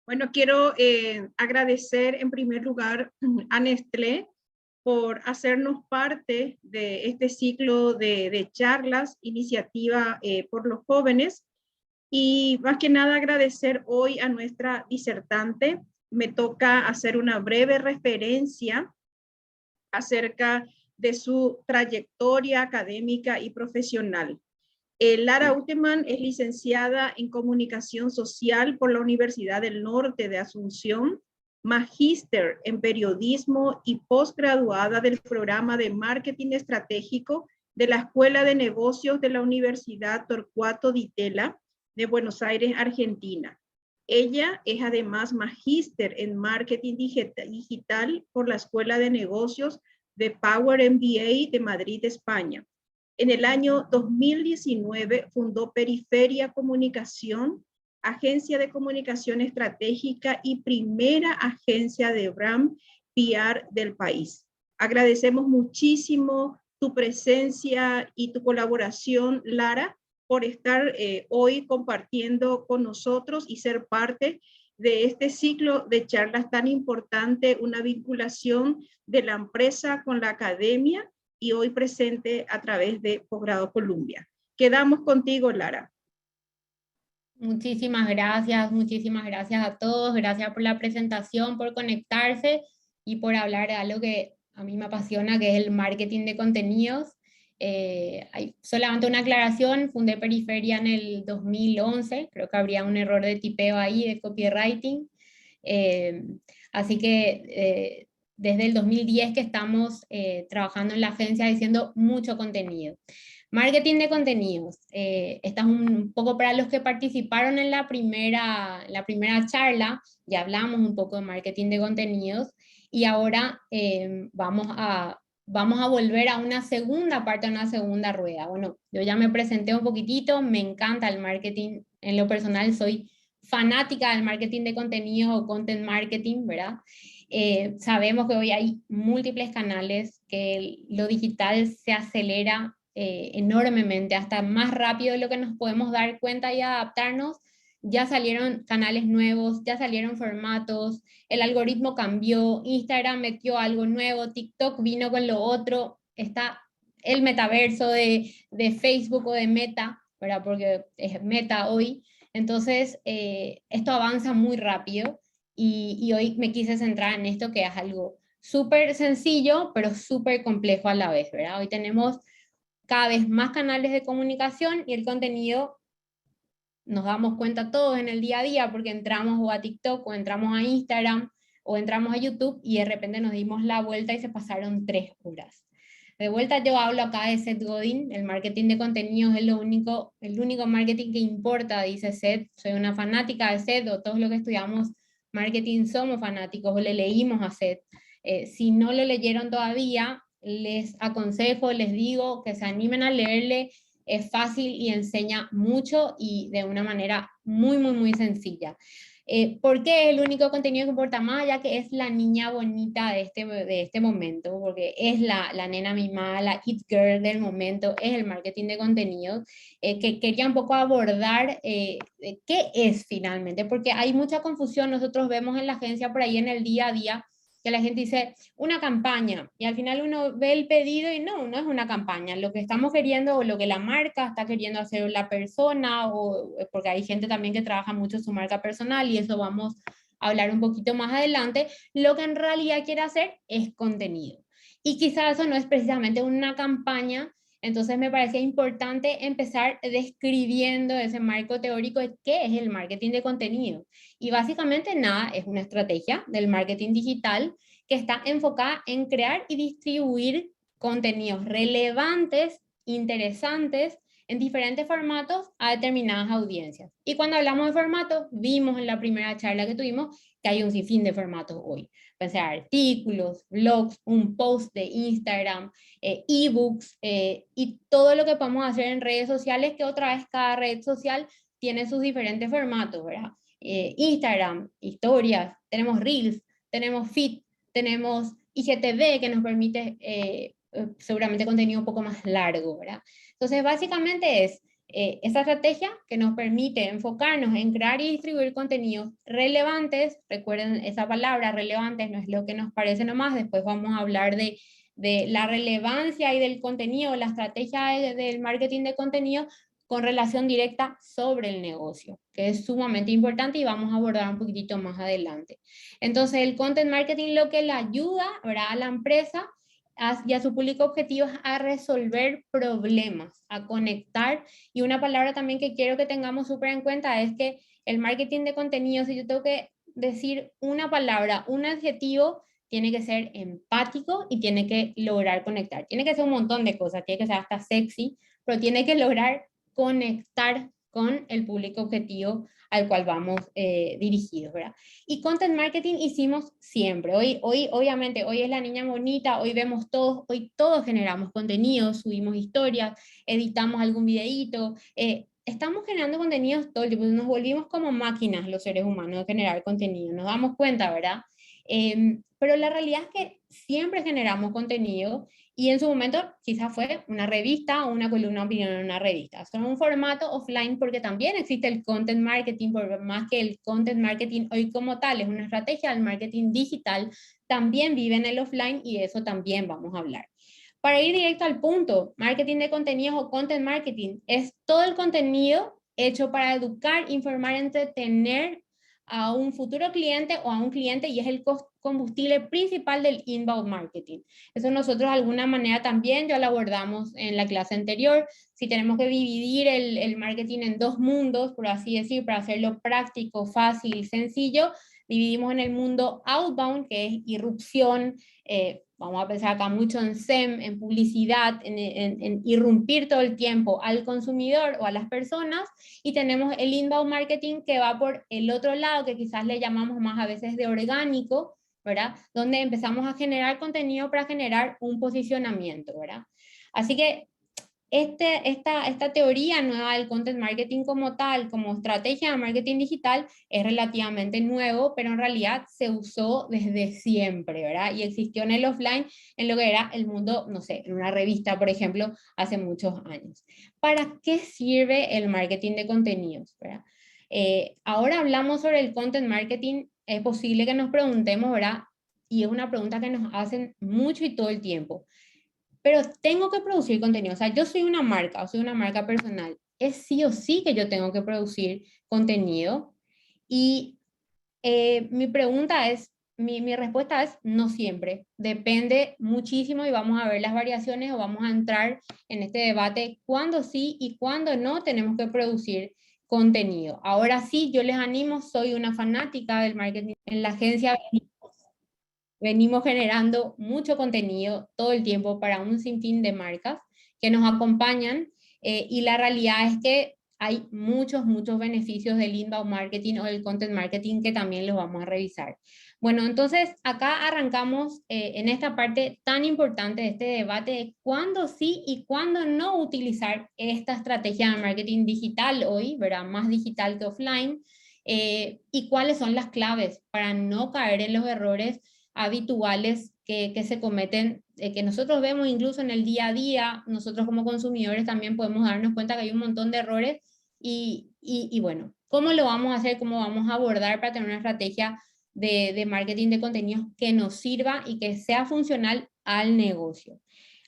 Bueno, quiero agradecer en primer lugar a Nestlé por hacernos parte de este ciclo de charlas, iniciativa por los jóvenes. Y más que nada agradecer hoy a nuestra disertante. Me toca hacer una breve referencia acerca de su trayectoria académica y profesional. Lara Utemann es licenciada en Comunicación Social por la Universidad del Norte de Asunción, magíster en Periodismo y posgraduada del programa de Marketing Estratégico de la Escuela de Negocios de la Universidad Torcuato Di Tella de Buenos Aires, Argentina. Ella es además magíster en Marketing Digital por la Escuela de Negocios de Power MBA de Madrid, España. En el año 2019 fundó Periferia Comunicación, agencia de comunicación estratégica y primera agencia de brand PR del país. Agradecemos muchísimo tu presencia y tu colaboración, Lara, por estar hoy compartiendo con nosotros y ser parte de este ciclo de charlas tan importante, una vinculación de la empresa con la academia y hoy presente a través de Posgrado Columbia. Quedamos contigo, Lara. Muchísimas gracias a todos, gracias por la presentación, por conectarse y por hablar de algo que a mí me apasiona, que es el marketing de contenidos. Hay solamente una aclaración, fundé Periferia en el 2011, creo que habría un error de tipeo ahí, de copywriting. Así que desde el 2010 que estamos trabajando en la agencia haciendo mucho contenido. Marketing de contenidos. Esta es un poco para los que participaron en la primera charla, ya hablamos un poco de marketing de contenidos, y ahora vamos a volver a una segunda parte, a una segunda rueda. Bueno, yo ya me presenté un poquitito, me encanta el marketing, en lo personal soy fanática del marketing de contenidos o content marketing, ¿verdad? Sabemos que hoy hay múltiples canales, que lo digital se acelera enormemente, hasta más rápido de lo que nos podemos dar cuenta y adaptarnos. Ya salieron canales nuevos, ya salieron formatos, el algoritmo cambió, Instagram metió algo nuevo, TikTok vino con lo otro, está el metaverso de Facebook o de Meta, ¿verdad? Porque es Meta hoy. Entonces, esto avanza muy rápido y hoy me quise centrar en esto, que es algo súper sencillo, pero súper complejo a la vez, ¿verdad? Hoy tenemos cada vez más canales de comunicación y el contenido nos damos cuenta todos en el día a día porque entramos o a TikTok o entramos a Instagram o entramos a YouTube y de repente nos dimos la vuelta y se pasaron 3 horas. De vuelta yo hablo acá de Seth Godin, el marketing de contenidos es el único marketing que importa, dice Seth. Soy una fanática de Seth, o todos los que estudiamos marketing somos fanáticos o le leímos a Seth. Si no lo leyeron todavía, les aconsejo, les digo que se animen a leerle, es fácil y enseña mucho y de una manera muy, muy, muy sencilla. ¿Por qué es el único contenido que importa más? Ya que es la niña bonita de este momento, porque es la nena mimada, la it girl del momento, es el marketing de contenidos, que quería un poco abordar qué es finalmente, porque hay mucha confusión, nosotros vemos en la agencia por ahí en el día a día, que la gente dice una campaña y al final uno ve el pedido y no es una campaña, lo que estamos queriendo o lo que la marca está queriendo hacer la persona, o porque hay gente también que trabaja mucho su marca personal y eso vamos a hablar un poquito más adelante, lo que en realidad quiere hacer es contenido. Y quizás eso no es precisamente una campaña. Entonces me parecía importante empezar describiendo ese marco teórico de qué es el marketing de contenido. Y básicamente nada, es una estrategia del marketing digital que está enfocada en crear y distribuir contenidos relevantes, interesantes, en diferentes formatos a determinadas audiencias. Y cuando hablamos de formatos, vimos en la primera charla que tuvimos que hay un sinfín de formatos hoy. Pueden ser artículos, blogs, un post de Instagram, ebooks y todo lo que podemos hacer en redes sociales, que otra vez cada red social tiene sus diferentes formatos, ¿verdad? Instagram, historias, tenemos Reels, tenemos Feed, tenemos IGTV que nos permite seguramente contenido un poco más largo, ¿verdad? Entonces básicamente es Esta estrategia que nos permite enfocarnos en crear y distribuir contenidos relevantes. Recuerden esa palabra, relevantes, no es lo que nos parece nomás. Después vamos a hablar de la relevancia y del contenido, la estrategia del marketing de contenido con relación directa sobre el negocio, que es sumamente importante y vamos a abordar un poquitito más adelante. Entonces, el content marketing lo que le ayuda, ¿verdad?, a la empresa y a su público objetivo es a resolver problemas, a conectar. Y una palabra también que quiero que tengamos súper en cuenta es que el marketing de contenido, si yo tengo que decir una palabra, un adjetivo, tiene que ser empático y tiene que lograr conectar. Tiene que ser un montón de cosas, tiene que ser hasta sexy, pero tiene que lograr conectar con el público objetivo al cual vamos dirigidos, ¿verdad? Y content marketing hicimos siempre. Hoy, obviamente, hoy es la niña bonita, hoy vemos todos, hoy todos generamos contenido, subimos historias, editamos algún videíto, estamos generando contenidos todo el tiempo, nos volvimos como máquinas los seres humanos de generar contenido, nos damos cuenta, ¿verdad? Pero la realidad es que siempre generamos contenido y en su momento quizás fue una revista o una columna de opinión en una revista. Son un formato offline porque también existe el content marketing, por más que el content marketing hoy como tal es una estrategia del marketing digital, también vive en el offline y de eso también vamos a hablar. Para ir directo al punto, marketing de contenidos o content marketing es todo el contenido hecho para educar, informar, entretener a un futuro cliente o a un cliente y es el combustible principal del inbound marketing. Eso nosotros de alguna manera también ya lo abordamos en la clase anterior. Si tenemos que dividir el marketing en dos mundos, por así decir, para hacerlo práctico, fácil, sencillo, dividimos en el mundo outbound, que es irrupción, vamos a pensar acá mucho en SEM, en publicidad, en irrumpir todo el tiempo al consumidor o a las personas, y tenemos el inbound marketing que va por el otro lado, que quizás le llamamos más a veces de orgánico, ¿verdad? Donde empezamos a generar contenido para generar un posicionamiento, ¿verdad? Así que esta teoría nueva del content marketing como tal, como estrategia de marketing digital, es relativamente nuevo, pero en realidad se usó desde siempre, ¿verdad? Y existió en el offline, en lo que era el mundo, no sé, en una revista, por ejemplo, hace muchos años. ¿Para qué sirve el marketing de contenidos, ¿verdad? Ahora hablamos sobre el content marketing, es posible que nos preguntemos, ¿verdad? Y es una pregunta que nos hacen mucho y todo el tiempo. Pero tengo que producir contenido. O sea, yo soy una marca, o soy una marca personal. Es sí o sí que yo tengo que producir contenido. Y mi pregunta es, mi respuesta es no siempre. Depende muchísimo y vamos a ver las variaciones o vamos a entrar en este debate cuándo sí y cuándo no tenemos que producir contenido. Ahora sí, yo les animo, soy una fanática del marketing. En la agencia venimos generando mucho contenido todo el tiempo para un sinfín de marcas que nos acompañan y la realidad es que hay muchos beneficios del inbound marketing o del content marketing que también los vamos a revisar. Bueno, entonces acá arrancamos en esta parte tan importante de este debate de cuándo sí y cuándo no utilizar esta estrategia de marketing digital hoy, ¿verdad? Más digital que offline, y cuáles son las claves para no caer en los errores habituales que se cometen, que nosotros vemos incluso en el día a día. Nosotros como consumidores también podemos darnos cuenta que hay un montón de errores y bueno, ¿cómo lo vamos a hacer? ¿Cómo vamos a abordar para tener una estrategia de marketing de contenidos que nos sirva y que sea funcional al negocio?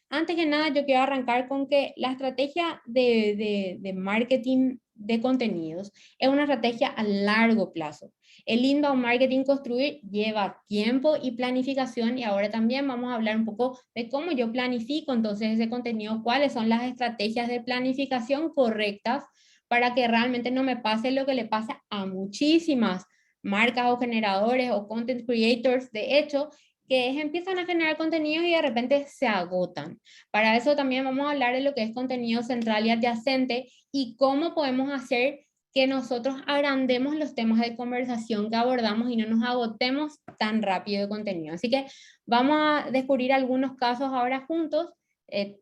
Antes que nada, yo quiero arrancar con que la estrategia de marketing de contenidos es una estrategia a largo plazo. El inbound marketing construir lleva tiempo y planificación y ahora también vamos a hablar un poco de cómo yo planifico entonces ese contenido, cuáles son las estrategias de planificación correctas para que realmente no me pase lo que le pasa a muchísimas marcas o generadores o content creators, de hecho, que empiezan a generar contenidos y de repente se agotan. Para eso también vamos a hablar de lo que es contenido central y adyacente y cómo podemos hacer que nosotros agrandemos los temas de conversación que abordamos y no nos agotemos tan rápido de contenido. Así que vamos a descubrir algunos casos ahora juntos.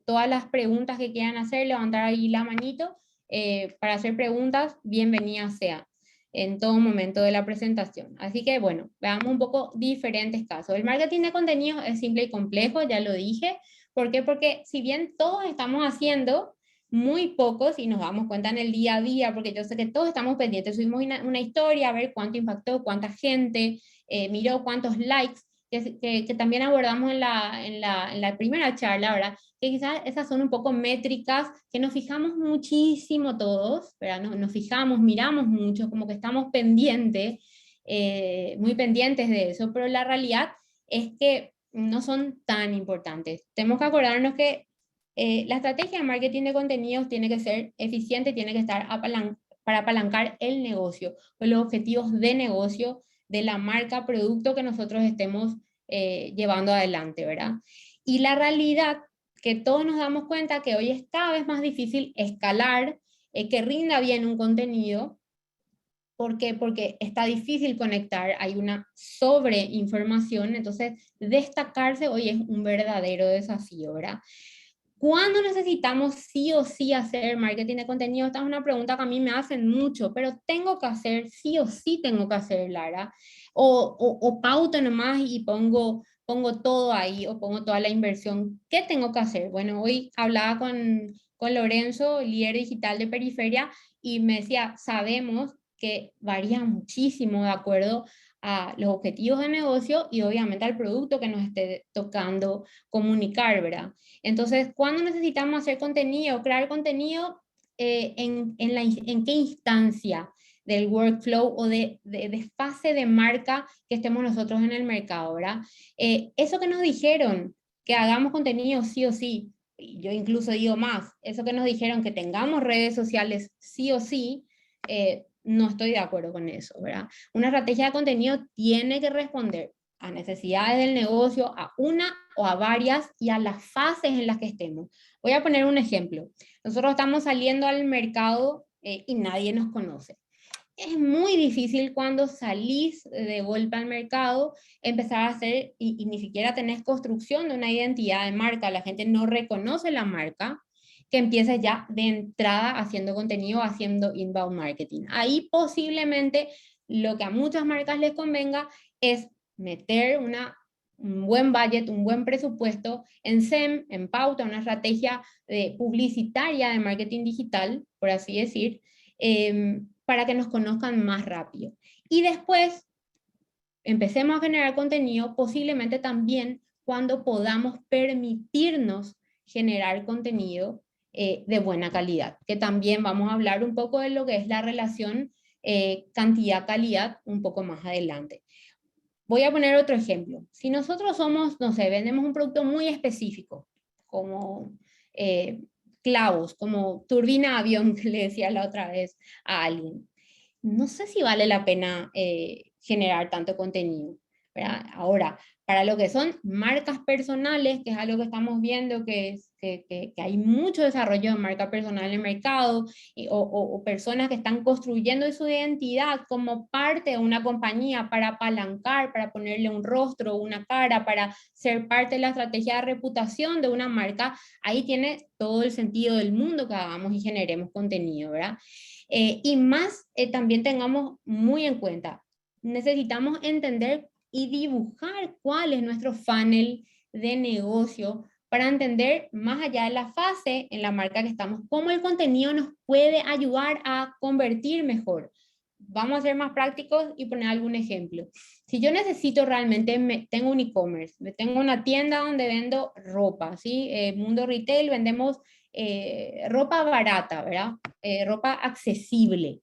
Todas las preguntas que quieran hacer, levantar ahí la manito para hacer preguntas, bienvenidas sean en todo momento de la presentación. Así que bueno, veamos un poco diferentes casos. El marketing de contenidos es simple y complejo, ya lo dije. ¿Por qué? Porque si bien todos estamos haciendo muy pocos, y nos damos cuenta en el día a día, porque yo sé que todos estamos pendientes, subimos una historia a ver cuánto impactó, cuánta gente miró, cuántos likes, que también abordamos en la primera charla, ¿verdad? Que quizás esas son un poco métricas que nos fijamos muchísimo todos, ¿verdad? Nos fijamos, miramos mucho, como que estamos pendientes, muy pendientes de eso, pero la realidad es que no son tan importantes. Tenemos que acordarnos que la estrategia de marketing de contenidos tiene que ser eficiente, tiene que estar para apalancar el negocio, o los objetivos de negocio de la marca, producto que nosotros estemos llevando adelante, ¿verdad? Y la realidad que todos nos damos cuenta que hoy es cada vez más difícil escalar, que rinda bien un contenido. ¿Por qué? Porque está difícil conectar, hay una sobreinformación, entonces destacarse hoy es un verdadero desafío, ¿verdad? ¿Cuándo necesitamos sí o sí hacer marketing de contenido? Esta es una pregunta que a mí me hacen mucho, pero tengo que hacer, sí o sí tengo que hacer, Lara. O pauto nomás y pongo todo ahí, o pongo toda la inversión. ¿Qué tengo que hacer? Bueno, hoy hablaba con Lorenzo, líder digital de Periferia, y me decía, sabemos que varía muchísimo de acuerdo a los objetivos de negocio y obviamente al producto que nos esté tocando comunicar, ¿verdad? Entonces, ¿cuándo necesitamos hacer contenido? Crear contenido, ¿en qué instancia del workflow o de fase de marca que estemos nosotros en el mercado, ¿verdad? Eso que nos dijeron, que hagamos contenido sí o sí, yo incluso digo más, eso que nos dijeron que tengamos redes sociales sí o sí, no estoy de acuerdo con eso, ¿verdad? Una estrategia de contenido tiene que responder a necesidades del negocio, a una o a varias y a las fases en las que estemos. Voy a poner un ejemplo. Nosotros estamos saliendo al mercado y nadie nos conoce. Es muy difícil cuando salís de golpe al mercado empezar a hacer, y ni siquiera tenés construcción de una identidad de marca, la gente no reconoce la marca, que empieces ya de entrada haciendo contenido, haciendo inbound marketing. Ahí posiblemente lo que a muchas marcas les convenga es meter un buen budget, un buen presupuesto en SEM, en pauta, una estrategia publicitaria de marketing digital, por así decir, para que nos conozcan más rápido. Y después empecemos a generar contenido, posiblemente también cuando podamos permitirnos generar contenido de buena calidad, que también vamos a hablar un poco de lo que es la relación cantidad-calidad un poco más adelante. Voy a poner otro ejemplo. Si nosotros somos, no sé, vendemos un producto muy específico, como clavos, como turbina avión, que le decía la otra vez a alguien, no sé si vale la pena generar tanto contenido, ¿verdad? Ahora, para lo que son marcas personales, que es algo que estamos viendo que hay mucho desarrollo de marca personal en el mercado, o personas que están construyendo su identidad como parte de una compañía para apalancar, para ponerle un rostro, una cara, para ser parte de la estrategia de reputación de una marca, ahí tiene todo el sentido del mundo que hagamos y generemos contenido, ¿verdad? Y más también tengamos muy en cuenta, necesitamos entender y dibujar cuál es nuestro funnel de negocio para entender más allá de la fase en la marca que estamos, cómo el contenido nos puede ayudar a convertir mejor. Vamos a ser más prácticos y poner algún ejemplo. Si yo necesito realmente, tengo un e-commerce, tengo una tienda donde vendo ropa, ¿sí? Mundo Retail, vendemos ropa barata, ¿verdad? Ropa accesible.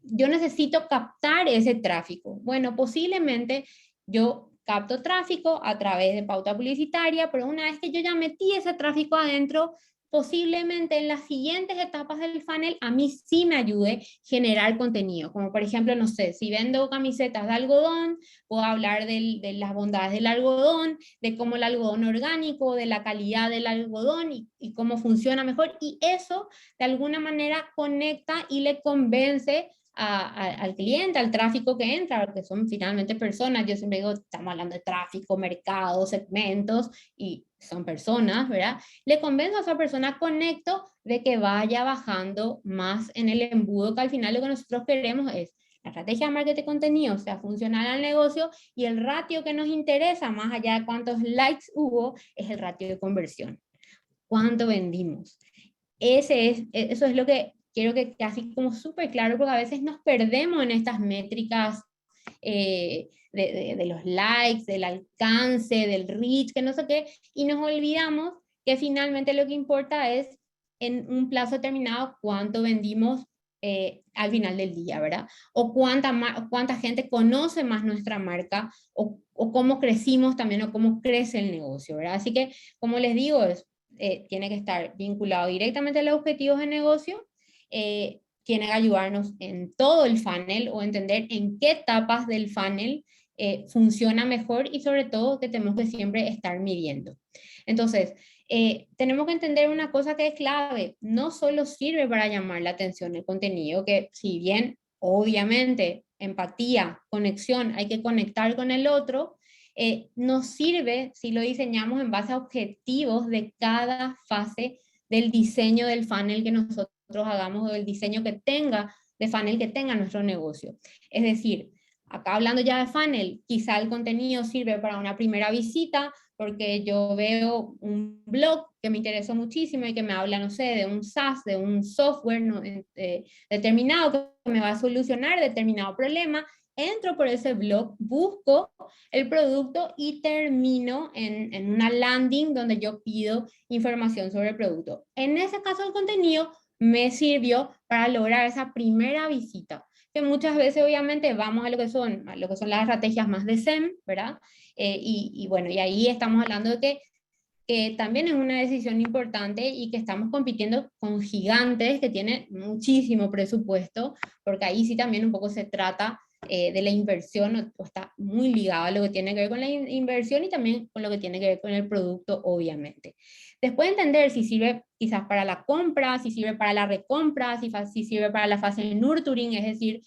Yo necesito captar ese tráfico. Bueno, posiblemente yo capto tráfico a través de pauta publicitaria, pero una vez que yo ya metí ese tráfico adentro, posiblemente en las siguientes etapas del funnel a mí sí me ayude a generar contenido, como por ejemplo, no sé, si vendo camisetas de algodón, puedo hablar de las bondades del algodón, de cómo el algodón orgánico, de la calidad del algodón y cómo funciona mejor, y eso de alguna manera conecta y le convence al cliente, al tráfico que entra, porque son finalmente personas. Yo siempre digo, estamos hablando de tráfico, mercado, segmentos, y son personas, ¿verdad? Le convenzo a esa persona, conecto, de que vaya bajando más en el embudo, que al final lo que nosotros queremos es la estrategia de marketing de contenido sea funcional al negocio, y el ratio que nos interesa, más allá de cuántos likes hubo, es el ratio de conversión. ¿Cuánto vendimos? Eso es lo que quiero que así como súper claro, porque a veces nos perdemos en estas métricas de los likes, del alcance, del reach, que no sé qué, y nos olvidamos que finalmente lo que importa es en un plazo determinado cuánto vendimos al final del día, ¿verdad? O cuánta gente conoce más nuestra marca, o cómo crecimos también, o cómo crece el negocio, ¿verdad? Así que, como les digo, tiene que estar vinculado directamente a los objetivos de negocio, tiene que ayudarnos en todo el funnel o entender en qué etapas del funnel funciona mejor, y sobre todo que tenemos que siempre estar midiendo. Entonces, tenemos que entender una cosa que es clave: no solo sirve para llamar la atención el contenido, que si bien obviamente empatía, conexión, hay que conectar con el otro, nos sirve si lo diseñamos en base a objetivos de cada fase del diseño del funnel que nosotros hagamos, o del diseño que tenga, de funnel que tenga nuestro negocio. Es decir, acá hablando ya de funnel, quizá el contenido sirve para una primera visita, porque yo veo un blog que me interesó muchísimo y que me habla, no sé, de un SaaS, de un software determinado que me va a solucionar determinado problema. Entro por ese blog, busco el producto y termino en una landing donde yo pido información sobre el producto. En ese caso, el contenido me sirvió para lograr esa primera visita, que muchas veces obviamente vamos a lo que son las estrategias más de SEM, ¿verdad? Y bueno, y ahí estamos hablando de que también es una decisión importante, y que estamos compitiendo con gigantes que tienen muchísimo presupuesto, porque ahí sí también un poco se trata de la inversión, o está muy ligado a lo que tiene que ver con la inversión, y también con lo que tiene que ver con el producto, obviamente. Después entender si sirve quizás para la compra, si sirve para la recompra, si sirve para la fase de nurturing, es decir,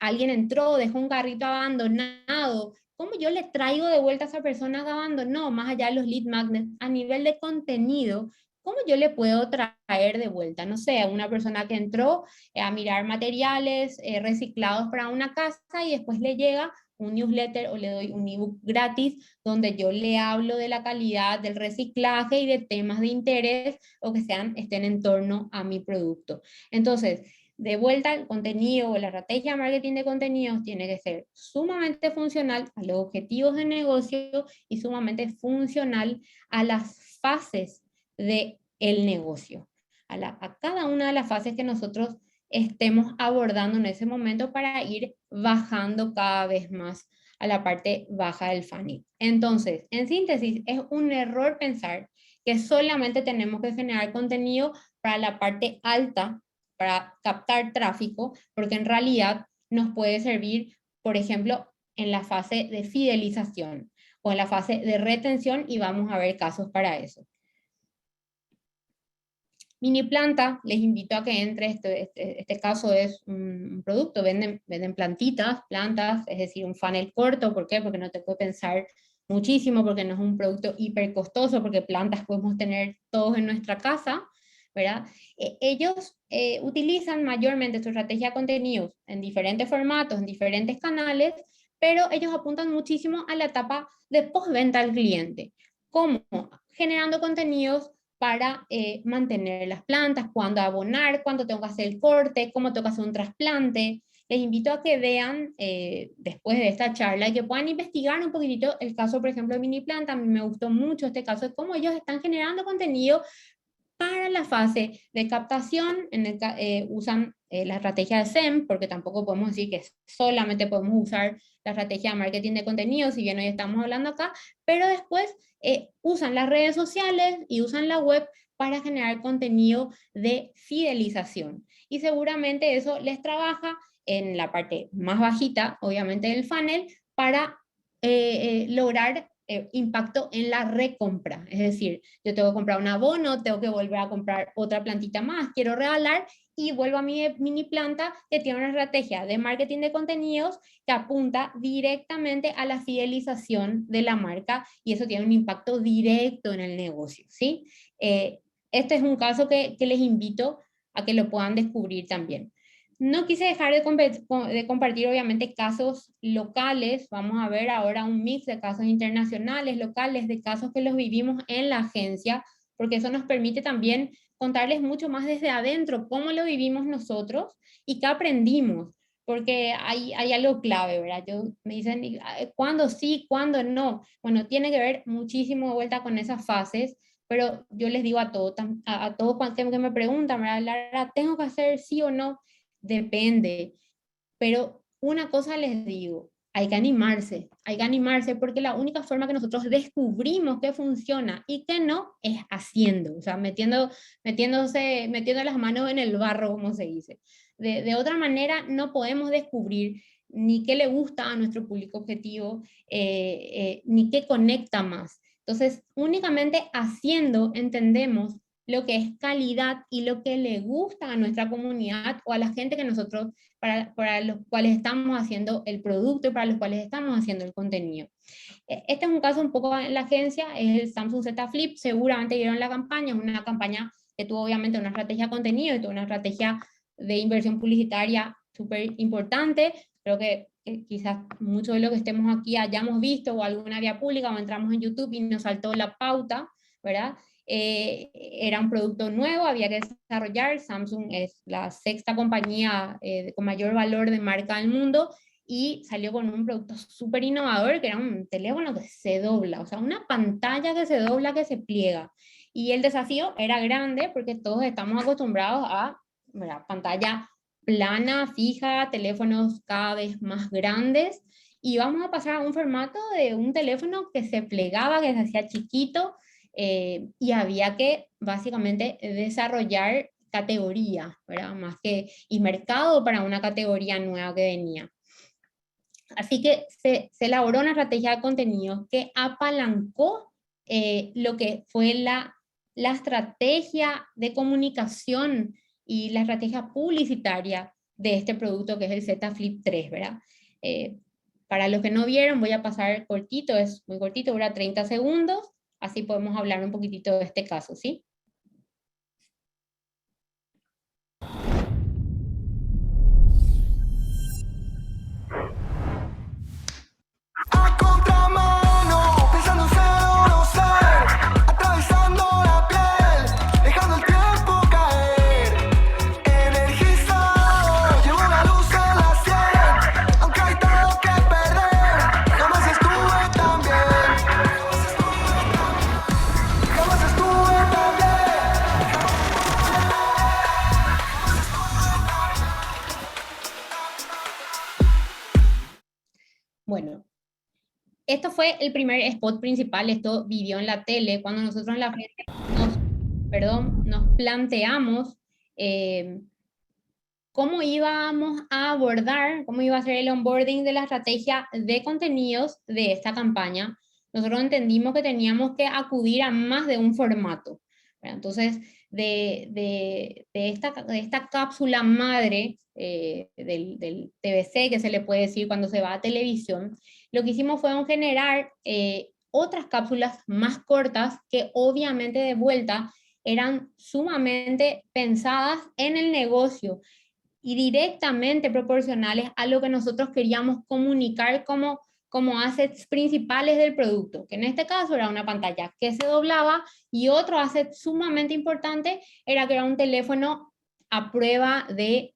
alguien entró, dejó un carrito abandonado, ¿cómo yo le traigo de vuelta a esa persona que abandonó? Más allá de los lead magnets, a nivel de contenido, ¿cómo yo le puedo traer de vuelta? No sé, a una persona que entró a mirar materiales reciclados para una casa, y después le llega un newsletter o le doy un ebook gratis donde yo le hablo de la calidad del reciclaje y de temas de interés, o que estén en torno a mi producto. Entonces, de vuelta, el contenido o la estrategia de marketing de contenidos tiene que ser sumamente funcional a los objetivos de negocio, y sumamente funcional a las fases del negocio, a cada una de las fases que nosotros estemos abordando en ese momento, para ir bajando cada vez más a la parte baja del funnel. Entonces, en síntesis, es un error pensar que solamente tenemos que generar contenido para la parte alta, para captar tráfico, porque en realidad nos puede servir, por ejemplo, en la fase de fidelización o en la fase de retención, y vamos a ver casos para eso. Mini planta, les invito a que entre, este caso es un producto, venden plantas, es decir, un funnel corto. ¿Por qué? Porque no tengo que pensar muchísimo, porque no es un producto hiper costoso, porque plantas podemos tener todos en nuestra casa, ¿verdad? Ellos utilizan mayormente su estrategia de contenidos en diferentes formatos, en diferentes canales, pero ellos apuntan muchísimo a la etapa de postventa al cliente. ¿Cómo? Generando contenidos para mantener las plantas, cuándo abonar, cuándo tengo que hacer el corte, cómo tengo que hacer un trasplante. Les invito a que vean después de esta charla, y que puedan investigar un poquitito el caso, por ejemplo, de Mini Planta. A mí me gustó mucho este caso de cómo ellos están generando contenido para la fase de captación. Usan la estrategia de SEM, porque tampoco podemos decir que solamente podemos usar la estrategia de marketing de contenido, si bien hoy estamos hablando acá, pero después usan las redes sociales y usan la web para generar contenido de fidelización. Y seguramente eso les trabaja en la parte más bajita, obviamente, del funnel, para lograr impacto en la recompra. Es decir, yo tengo que comprar un abono, tengo que volver a comprar otra plantita más, quiero regalar, y vuelvo a mi mini planta, que tiene una estrategia de marketing de contenidos que apunta directamente a la fidelización de la marca, y eso tiene un impacto directo en el negocio, ¿sí? Este es un caso que les invito a que lo puedan descubrir también. No quise dejar de compartir, obviamente, casos locales. Vamos a ver ahora un mix de casos internacionales, locales, de casos que los vivimos en la agencia, porque eso nos permite también contarles mucho más desde adentro, cómo lo vivimos nosotros y qué aprendimos, porque hay algo clave, ¿verdad? Me dicen, ¿cuándo sí, cuándo no? Bueno, tiene que ver muchísimo de vuelta con esas fases, pero yo les digo a todos, a todos que me preguntan, ¿verdad? Lara, ¿tengo que hacer sí o no? Depende, pero una cosa les digo, hay que animarse porque la única forma que nosotros descubrimos que funciona y que no es haciendo, o sea, metiendo las manos en el barro, como se dice. De otra manera, no podemos descubrir ni qué le gusta a nuestro público objetivo, ni qué conecta más. Entonces, únicamente haciendo entendemos lo que es calidad y lo que le gusta a nuestra comunidad o a la gente que nosotros, para los cuales estamos haciendo el producto y para los cuales estamos haciendo el contenido. Este es un caso un poco en la agencia, es el Samsung Z Flip, seguramente vieron la campaña, es una campaña que tuvo obviamente una estrategia de contenido y tuvo una estrategia de inversión publicitaria súper importante. Creo que quizás mucho de lo que estemos aquí hayamos visto o alguna vía pública o entramos en YouTube y nos saltó la pauta, ¿verdad? Era un producto nuevo, había que desarrollar. Samsung es la sexta compañía con mayor valor de marca del mundo y salió con un producto súper innovador que era un teléfono que se dobla, o sea, una pantalla que se dobla, que se pliega. Y el desafío era grande porque todos estamos acostumbrados a, ¿verdad?, pantalla plana, fija, teléfonos cada vez más grandes, y vamos a pasar a un formato de un teléfono que se plegaba, que se hacía chiquito, y había que básicamente desarrollar categoría, ¿verdad? Más que, y mercado para una categoría nueva que venía. Así que se elaboró una estrategia de contenidos que apalancó lo que fue la estrategia de comunicación y la estrategia publicitaria de este producto que es el Z Flip 3, ¿verdad? Para los que no vieron, voy a pasar cortito, es muy cortito, dura 30 segundos, así podemos hablar un poquitito de este caso, ¿sí? A contramano, pensando en ser o no ser, atravesando la piel, dejando el tiempo caer. Energizado, llevo la luz en la sien, aunque hay todo que perder. Jamás estuve tan bien, jamás estuve tan bien. Bueno, esto fue el primer spot principal, esto vivió en la tele, cuando nosotros en la agencia nos planteamos cómo íbamos a abordar, cómo iba a ser el onboarding de la estrategia de contenidos de esta campaña. Nosotros entendimos que teníamos que acudir a más de un formato, ¿verdad? Entonces, de esta cápsula madre del TVC, que se le puede decir cuando se va a televisión, lo que hicimos fue generar otras cápsulas más cortas que obviamente de vuelta eran sumamente pensadas en el negocio y directamente proporcionales a lo que nosotros queríamos comunicar como assets principales del producto, que en este caso era una pantalla que se doblaba, y otro asset sumamente importante era que era un teléfono a prueba de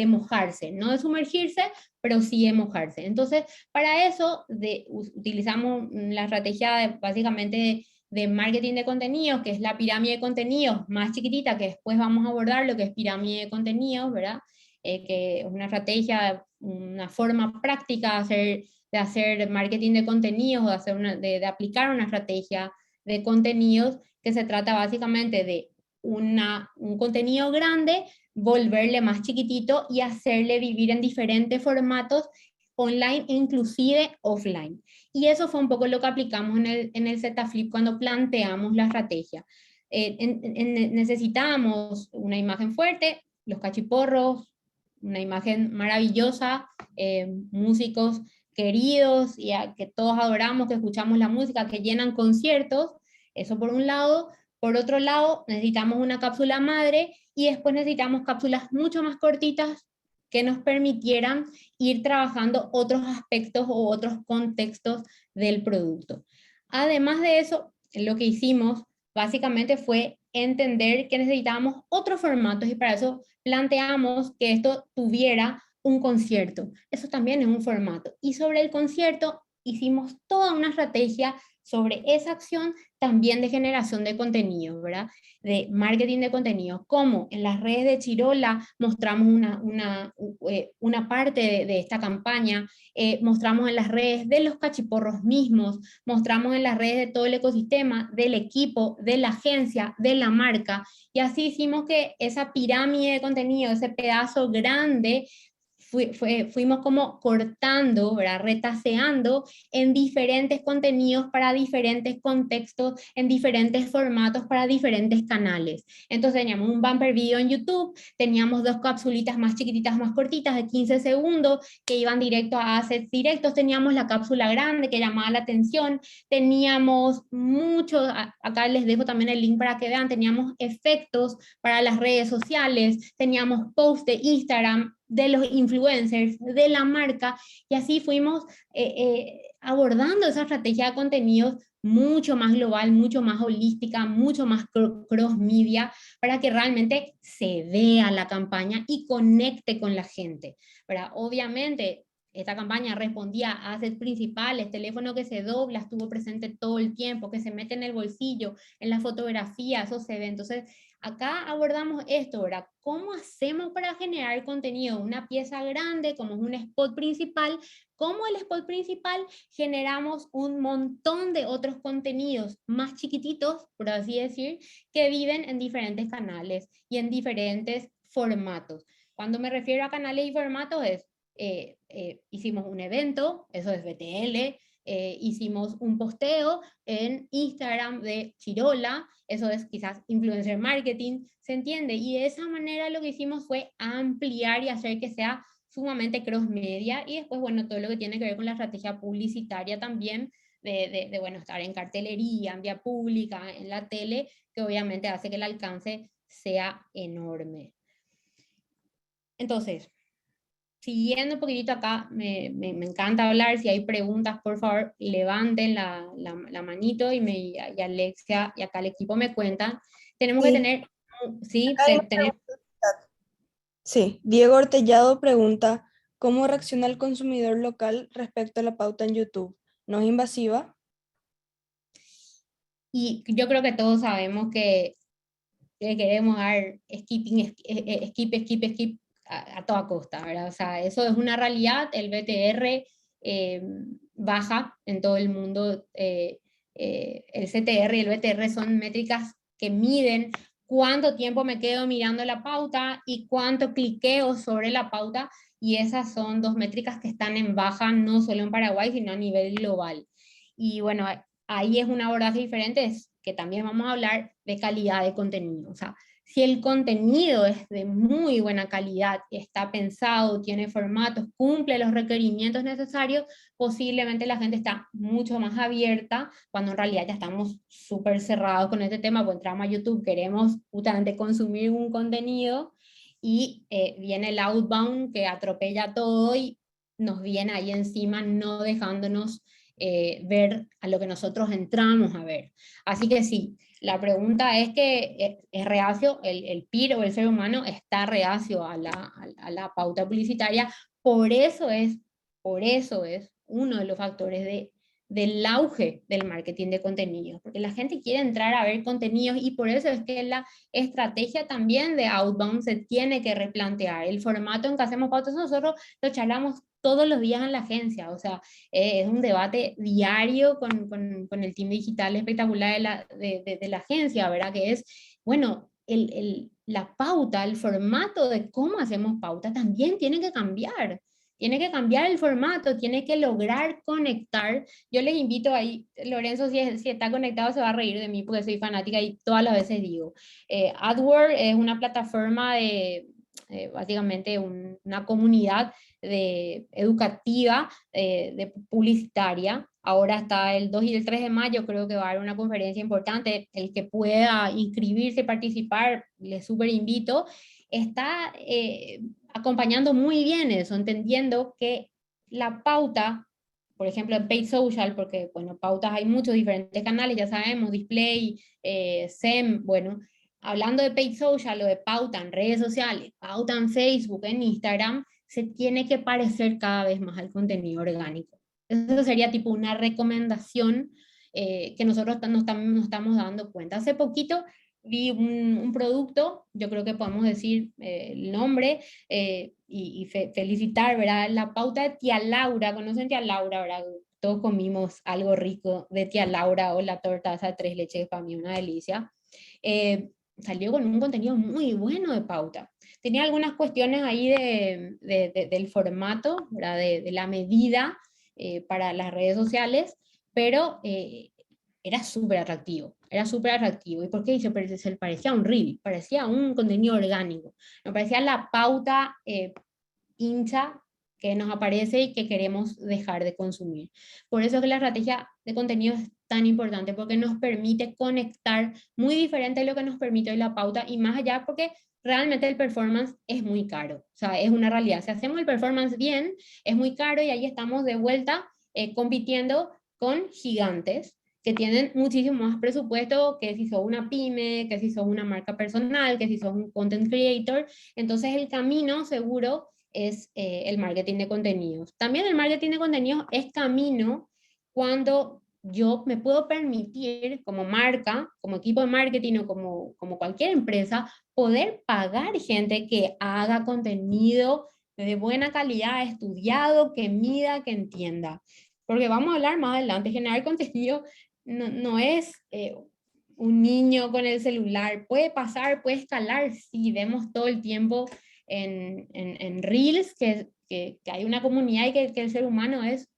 mojarse, no de sumergirse, pero sí de mojarse. Entonces, para eso utilizamos la estrategia básicamente de marketing de contenidos, que es la pirámide de contenidos más chiquitita, que después vamos a abordar lo que es pirámide de contenidos, ¿verdad? Que es una estrategia, una forma práctica de hacer marketing de contenidos, de aplicar una estrategia de contenidos, que se trata básicamente de un contenido grande, volverle más chiquitito y hacerle vivir en diferentes formatos online, inclusive offline. Y eso fue un poco lo que aplicamos en el Z Flip cuando planteamos la estrategia. Necesitábamos una imagen fuerte, los cachiporros, una imagen maravillosa, músicos queridos y que todos adoramos, que escuchamos la música, que llenan conciertos, eso por un lado. Por otro lado, necesitamos una cápsula madre y después necesitamos cápsulas mucho más cortitas que nos permitieran ir trabajando otros aspectos o otros contextos del producto. Además de eso, lo que hicimos básicamente fue entender que necesitábamos otros formatos y para eso planteamos que esto tuviera un concierto. Eso también es un formato. Y sobre el concierto hicimos toda una estrategia sobre esa acción también de generación de contenido, ¿verdad? De marketing de contenido, como en las redes de Chirola mostramos una parte de esta campaña, mostramos en las redes de los cachiporros mismos, mostramos en las redes de todo el ecosistema, del equipo, de la agencia, de la marca, y así hicimos que esa pirámide de contenido, ese pedazo grande, fuimos como cortando, ¿verdad? Retaseando en diferentes contenidos para diferentes contextos, en diferentes formatos para diferentes canales. Entonces teníamos un bumper video en YouTube, teníamos 2 capsulitas más chiquititas, más cortitas, de 15 segundos, que iban directo a assets directos, teníamos la cápsula grande que llamaba la atención, teníamos mucho, acá les dejo también el link para que vean, teníamos efectos para las redes sociales, teníamos posts de Instagram, de los influencers, de la marca, y así fuimos abordando esa estrategia de contenidos mucho más global, mucho más holística, mucho más cross media, para que realmente se vea la campaña y conecte con la gente, ¿verdad? Obviamente, esta campaña respondía a assets principales, teléfono que se dobla, estuvo presente todo el tiempo, que se mete en el bolsillo, en la fotografía, eso se ve. Entonces, acá abordamos esto, ¿verdad? ¿Cómo hacemos para generar contenido? Una pieza grande, como es un spot principal, como el spot principal generamos un montón de otros contenidos más chiquititos, por así decir, que viven en diferentes canales y en diferentes formatos. Cuando me refiero a canales y formatos es, hicimos un evento, eso es BTL, hicimos un posteo en Instagram de Chirola, eso es quizás influencer marketing, ¿se entiende? Y de esa manera lo que hicimos fue ampliar y hacer que sea sumamente cross media, y después, bueno, todo lo que tiene que ver con la estrategia publicitaria también, bueno, estar en cartelería, en vía pública, en la tele, que obviamente hace que el alcance sea enorme. Entonces, siguiendo un poquitito acá, me encanta hablar, si hay preguntas, por favor, levanten la manito y Alexia y acá el equipo me cuentan. Tenemos que tener, sí, Sí, Diego Ortellado pregunta, ¿cómo reacciona el consumidor local respecto a la pauta en YouTube? ¿No es invasiva? y yo creo que todos sabemos que queremos dar skip a toda costa, ¿verdad? O sea, eso es una realidad, el BTR baja en todo el mundo, el CTR y el BTR son métricas que miden cuánto tiempo me quedo mirando la pauta y cuánto cliqueo sobre la pauta, y esas son 2 métricas que están en baja, no solo en Paraguay, sino a nivel global. Y bueno, ahí es un abordaje diferente, es que también vamos a hablar de calidad de contenido. O sea, si el contenido es de muy buena calidad, está pensado, tiene formatos, cumple los requerimientos necesarios, posiblemente la gente está mucho más abierta, cuando en realidad ya estamos súper cerrados con este tema, pues entramos a YouTube, queremos justamente consumir un contenido y viene el outbound que atropella todo y nos viene ahí encima, no dejándonos ver a lo que nosotros entramos a ver. Así que sí, la pregunta es que es reacio, el PIR o el ser humano está reacio a la pauta publicitaria, por eso es uno de los factores del auge del marketing de contenidos, porque la gente quiere entrar a ver contenidos y por eso es que la estrategia también de outbound se tiene que replantear. El formato en que hacemos pautas nosotros lo charlamos todos los días en la agencia, o sea, es un debate diario con el team digital espectacular de la agencia, ¿verdad? Que es, bueno, la pauta, el formato de cómo hacemos pauta también tiene que cambiar. Tiene que cambiar el formato, tiene que lograr conectar. Yo les invito ahí, Lorenzo, si está conectado se va a reír de mí porque soy fanática y todas las veces digo. AdWords es una plataforma de, básicamente una comunidad educativa, de publicitaria. Ahora está el 2 y el 3 de mayo, creo que va a haber una conferencia importante. El que pueda inscribirse y participar, les súper invito. Está acompañando muy bien eso, entendiendo que la pauta por ejemplo, en Paid Social, porque, bueno, pautas hay muchos diferentes canales, ya sabemos, Display, SEM, bueno, hablando de Paid Social o de pauta en redes sociales, pauta en Facebook, en Instagram, se tiene que parecer cada vez más al contenido orgánico. Eso sería tipo una recomendación que nosotros nos estamos dando cuenta. Hace poquito vi un producto, yo creo que podemos decir el nombre, y felicitar, ¿verdad? La pauta de Tía Laura, ¿conocen Tía Laura, verdad? Todos comimos algo rico de Tía Laura, o la torta esa de 3 leches, para mí una delicia. Salió con un contenido muy bueno de pauta. Tenía algunas cuestiones ahí del formato, ¿verdad? De la medida para las redes sociales, pero era súper atractivo, era súper atractivo. ¿Y por qué? Se parecía a un reel, parecía un contenido orgánico, me parecía la pauta hincha que nos aparece y que queremos dejar de consumir. Por eso es que la estrategia de contenido es tan importante, porque nos permite conectar muy diferente de lo que nos permite hoy la pauta, y más allá porque realmente el performance es muy caro, o sea, es una realidad. Si hacemos el performance bien, es muy caro, y ahí estamos de vuelta compitiendo con gigantes que tienen muchísimo más presupuesto que si sos una pyme, que si sos una marca personal, que si sos un content creator. Entonces el camino seguro es el marketing de contenidos. También el marketing de contenidos es camino cuando yo me puedo permitir como marca, como equipo de marketing o como cualquier empresa, poder pagar gente que haga contenido de buena calidad, estudiado, que mida, que entienda. Porque vamos a hablar más adelante, generar contenido no es un niño con el celular. Puede pasar, puede escalar, sí, vemos todo el tiempo en Reels que hay una comunidad y que el ser humano es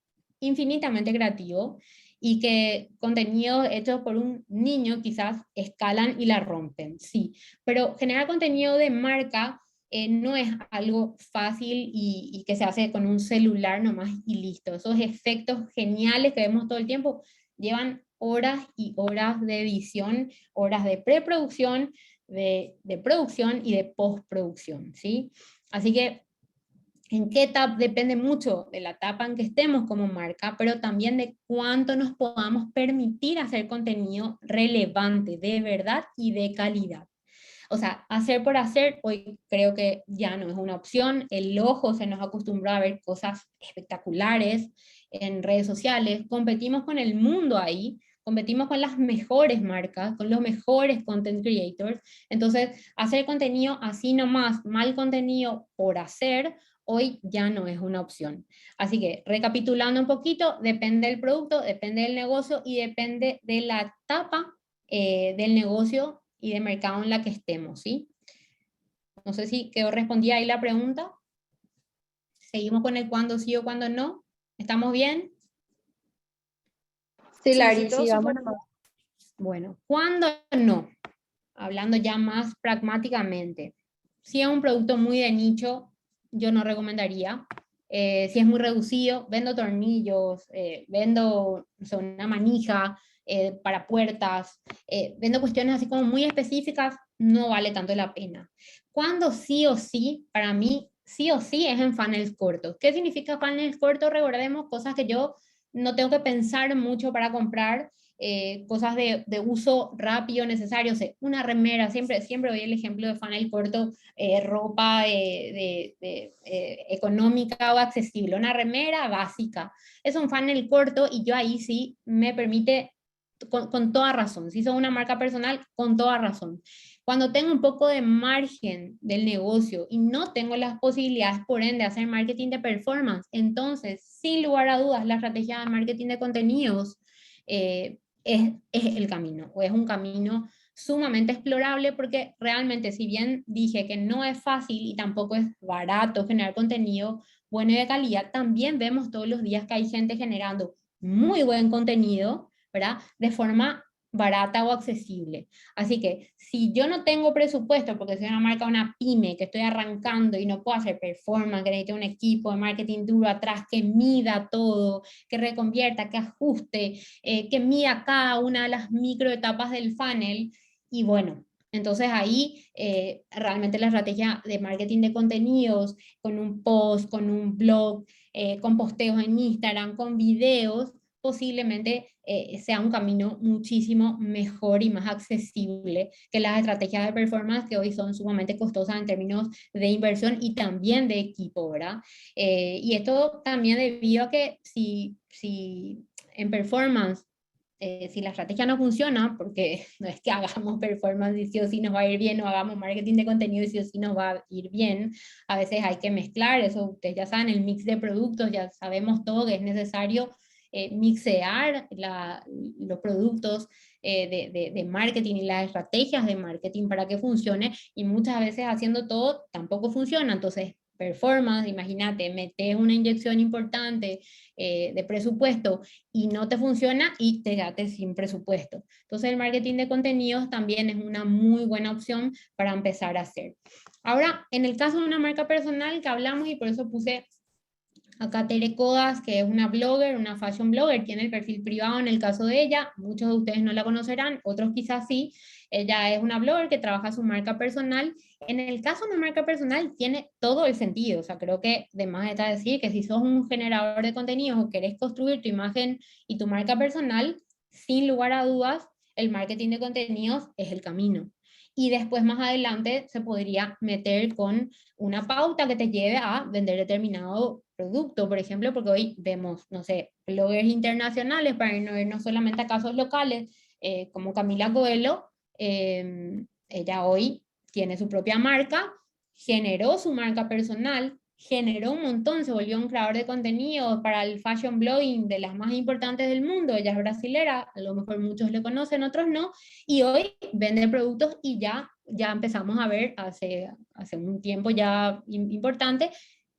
infinitamente creativo, y que contenidos hechos por un niño quizás escalan y la rompen, sí, pero generar contenido de marca no es algo fácil y que se hace con un celular nomás y listo. Esos efectos geniales que vemos todo el tiempo llevan horas y horas de edición, horas de preproducción, de producción y de postproducción, ¿sí? Así que en qué etapa depende mucho de la etapa en que estemos como marca, pero también de cuánto nos podamos permitir hacer contenido relevante, de verdad y de calidad. O sea, hacer por hacer, hoy creo que ya no es una opción. El ojo se nos acostumbró a ver cosas espectaculares en redes sociales. Competimos con el mundo ahí, competimos con las mejores marcas, con los mejores content creators. Entonces, hacer contenido así nomás, mal contenido por hacer, hoy ya no es una opción. Así que, recapitulando un poquito, depende del producto, depende del negocio y depende de la etapa del negocio y de mercado en la que estemos, ¿sí? No sé si quedó respondida ahí la pregunta. Seguimos con el cuándo sí o cuándo no. ¿Estamos bien? Sí, Sí, Lari, todo sigamos súper. nomás. Bueno, ¿cuándo no? Hablando ya más pragmáticamente. Si es un producto muy de nicho, yo no recomendaría. Si es muy reducido, vendo tornillos, vendo, o sea, una manija para puertas, vendo cuestiones así como muy específicas, no vale tanto la pena. Cuando sí o sí, para mí, sí o sí es en funnels cortos. ¿Qué significa funnels cortos? Recordemos cosas que yo no tengo que pensar mucho para comprar, cosas de uso rápido, necesario, o sea, una remera, siempre doy el ejemplo de funnel corto, ropa económica o accesible, una remera básica, es un funnel corto, y yo ahí sí me permite, con toda razón, si soy una marca personal, con toda razón. Cuando tengo un poco de margen del negocio y no tengo las posibilidades, por ende, de hacer marketing de performance, entonces, sin lugar a dudas, la estrategia de marketing de contenidos es el camino, o es un camino sumamente explorable, porque realmente, si bien dije que no es fácil y tampoco es barato generar contenido bueno y de calidad, también vemos todos los días que hay gente generando muy buen contenido, ¿verdad? De forma barata o accesible. Así que si yo no tengo presupuesto, porque soy una marca, una pyme, que estoy arrancando y no puedo hacer performance, que necesito un equipo de marketing duro atrás que mida todo, que reconvierta, que ajuste, que mida cada una de las microetapas del funnel, y bueno, Entonces ahí realmente la estrategia de marketing de contenidos, con un post, con un blog, con posteos en Instagram, con videos, posiblemente sea un camino muchísimo mejor y más accesible que las estrategias de performance que hoy son sumamente costosas en términos de inversión y también de equipo, ¿verdad? Y esto también debido a que si en performance si la estrategia no funciona, porque no es que hagamos performance y sí o sí nos va a ir bien, o hagamos marketing de contenido y sí o sí nos va a ir bien, a veces hay que mezclar, eso ustedes ya saben, el mix de productos, ya sabemos todo que es necesario mixear los productos de marketing y las estrategias de marketing para que funcione, y muchas veces haciendo todo tampoco funciona. Entonces performance, imagínate, metes una inyección importante de presupuesto y no te funciona y te quedaste sin presupuesto. Entonces el marketing de contenidos también es una muy buena opción para empezar a hacer. Ahora, en el caso de una marca personal que hablamos, y por eso puse acá Tere Codas, que es una blogger, una fashion blogger, tiene el perfil privado en el caso de ella, muchos de ustedes no la conocerán, otros quizás sí. Ella es una blogger que trabaja su marca personal. En el caso de una marca personal tiene todo el sentido, o sea, creo que de más está decir que si sos un generador de contenidos o querés construir tu imagen y tu marca personal, sin lugar a dudas, el marketing de contenidos es el camino. Y después más adelante se podría meter con una pauta que te lleve a vender determinado producto, por ejemplo, porque hoy vemos, no sé, bloggers internacionales, para no irnos solamente a casos locales, como Camila Coelho, ella hoy tiene su propia marca, generó su marca personal, generó un montón, se volvió un creador de contenido para el fashion blogging de las más importantes del mundo. Ella es brasilera, a lo mejor muchos le conocen, otros no, y hoy vende productos y ya empezamos a ver hace un tiempo ya importante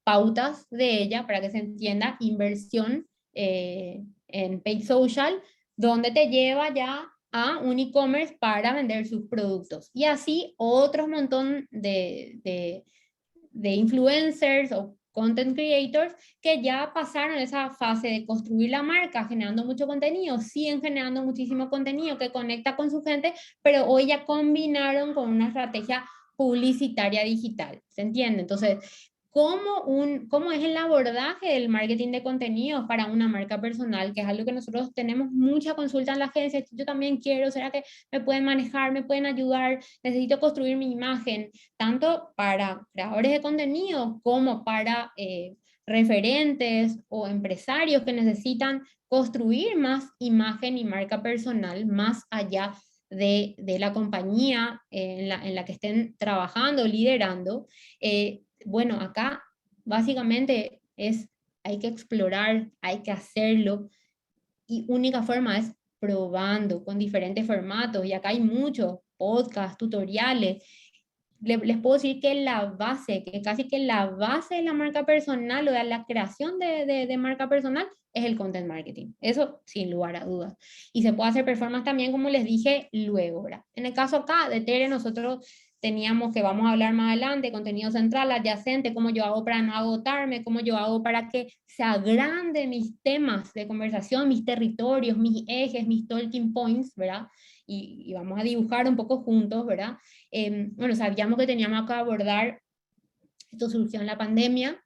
pautas de ella para que se entienda, inversión en paid social, donde te lleva ya a un e-commerce para vender sus productos. Y así otros montón de influencers o content creators que ya pasaron esa fase de construir la marca, generando mucho contenido, siguen generando muchísimo contenido que conecta con su gente, pero hoy ya combinaron con una estrategia publicitaria digital, ¿se entiende? Entonces, ¿cómo es el abordaje del marketing de contenidos para una marca personal? Que es algo que nosotros tenemos mucha consulta en la agencia. Yo también quiero, ¿será que me pueden manejar, me pueden ayudar? Necesito construir mi imagen, tanto para creadores de contenido como para referentes o empresarios que necesitan construir más imagen y marca personal más allá de la compañía en la que estén trabajando, liderando. Bueno, acá básicamente hay que explorar, hay que hacerlo, y única forma es probando con diferentes formatos, y acá hay muchos podcasts, tutoriales. Les puedo decir que la base, que casi que la base de la marca personal o de la creación de marca personal es el content marketing. Eso sin lugar a dudas. Y se puede hacer performance también, como les dije, luego, ¿verdad? En el caso acá de Tere, nosotros teníamos, que vamos a hablar más adelante, contenido central, adyacente, cómo yo hago para no agotarme, cómo yo hago para que se agranden mis temas de conversación, mis territorios, mis ejes, mis talking points, ¿verdad? Y vamos a dibujar un poco juntos, ¿verdad? Bueno, sabíamos que teníamos que abordar, esto surgió en la pandemia,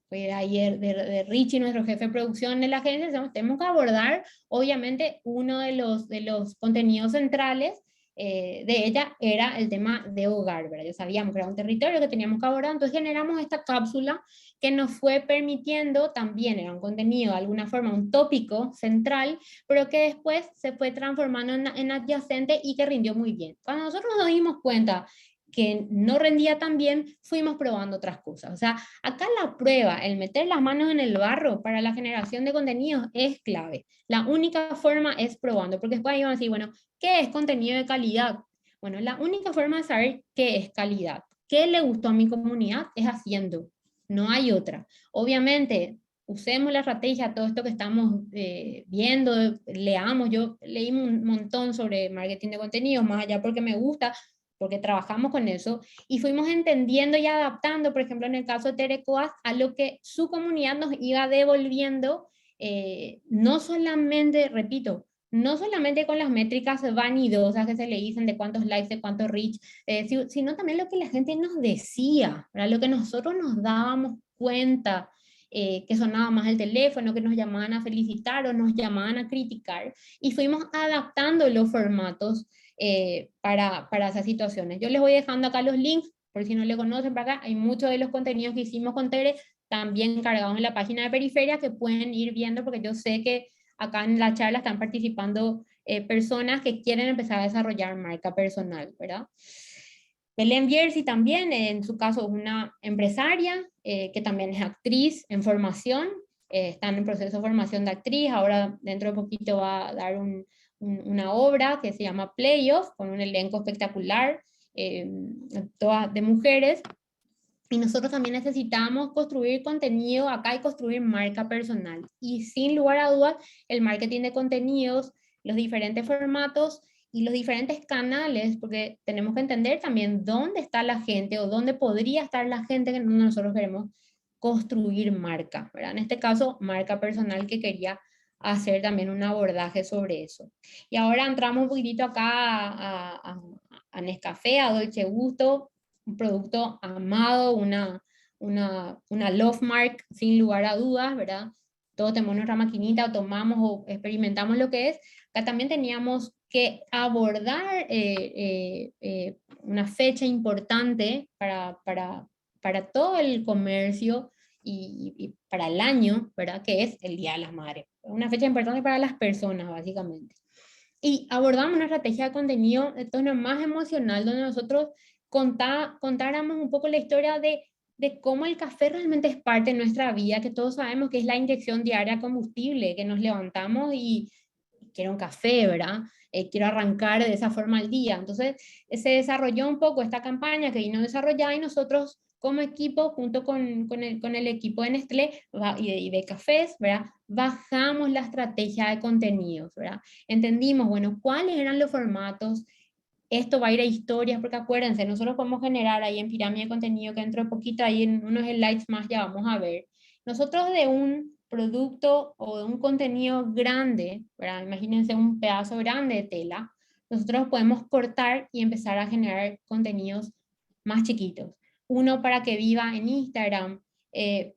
fue ayer de Richie, nuestro jefe de producción de la agencia, tenemos que abordar, obviamente, uno de los contenidos centrales de ella era el tema de hogar, ¿verdad? Ya sabíamos que era un territorio que teníamos que abordar, entonces generamos esta cápsula que nos fue permitiendo, también era un contenido, de alguna forma, un tópico central, pero que después se fue transformando en adyacente y que rindió muy bien. Cuando nosotros nos dimos cuenta que no rendía tan bien, fuimos probando otras cosas. O sea, acá la prueba, el meter las manos en el barro para la generación de contenidos es clave. La única forma es probando, porque después ahí van a decir, bueno, ¿qué es contenido de calidad? Bueno, la única forma de saber qué es calidad, qué le gustó a mi comunidad, es haciendo. No hay otra. Obviamente, usemos la estrategia, todo esto que estamos viendo, leamos. Yo leí un montón sobre marketing de contenidos, más allá porque me gusta, porque trabajamos con eso, y fuimos entendiendo y adaptando, por ejemplo, en el caso de Tere Coas, a lo que su comunidad nos iba devolviendo, no solamente, repito, no solamente con las métricas vanidosas que se le dicen de cuántos likes, de cuántos reach, sino también lo que la gente nos decía, ¿verdad? Lo que nosotros nos dábamos cuenta, que sonaba más el teléfono, que nos llamaban a felicitar o nos llamaban a criticar, y fuimos adaptando los formatos para esas situaciones. Yo les voy dejando acá los links, por si no le conocen, para acá hay muchos de los contenidos que hicimos con Tere, también cargados en la página de Periferia, que pueden ir viendo, porque yo sé que acá en la charla están participando personas que quieren empezar a desarrollar marca personal, ¿verdad? Belén Bierzi también, en su caso, es una empresaria que también es actriz en formación, está en proceso de formación de actriz, ahora dentro de poquito va a dar una obra que se llama Playoff, con un elenco espectacular, todas de mujeres, y nosotros también necesitamos construir contenido acá y construir marca personal. Y sin lugar a dudas, el marketing de contenidos, los diferentes formatos y los diferentes canales, porque tenemos que entender también dónde está la gente o dónde podría estar la gente que nosotros queremos construir marca, ¿verdad? En este caso, marca personal, que quería hacer también un abordaje sobre eso. Y ahora entramos un poquitito acá a Nescafé, a Dolce Gusto, un producto amado, una love mark sin lugar a dudas, ¿verdad? Todos tenemos nuestra maquinita, o tomamos o experimentamos lo que es. Acá también teníamos que abordar una fecha importante para todo el comercio y para el año, ¿verdad? Que es el Día de las Madres. Una fecha importante para las personas, básicamente. Y abordamos una estrategia de contenido de tono más emocional, donde nosotros contáramos un poco la historia de cómo el café realmente es parte de nuestra vida, que todos sabemos que es la inyección diaria de combustible, que nos levantamos y quiero un café, ¿verdad? Quiero arrancar de esa forma el día. Entonces, se desarrolló un poco esta campaña que vino desarrollada, y nosotros como equipo, junto con el equipo de Nestlé y de cafés, ¿verdad? Bajamos la estrategia de contenidos, ¿verdad? Entendimos, bueno, cuáles eran los formatos. Esto va a ir a historias, porque acuérdense, nosotros podemos generar ahí en pirámide de contenido, que dentro de poquito ahí en unos slides más ya vamos a ver. Nosotros de un producto o de un contenido grande, ¿verdad? Imagínense un pedazo grande de tela, nosotros podemos cortar y empezar a generar contenidos más chiquitos. Uno para que viva en Instagram,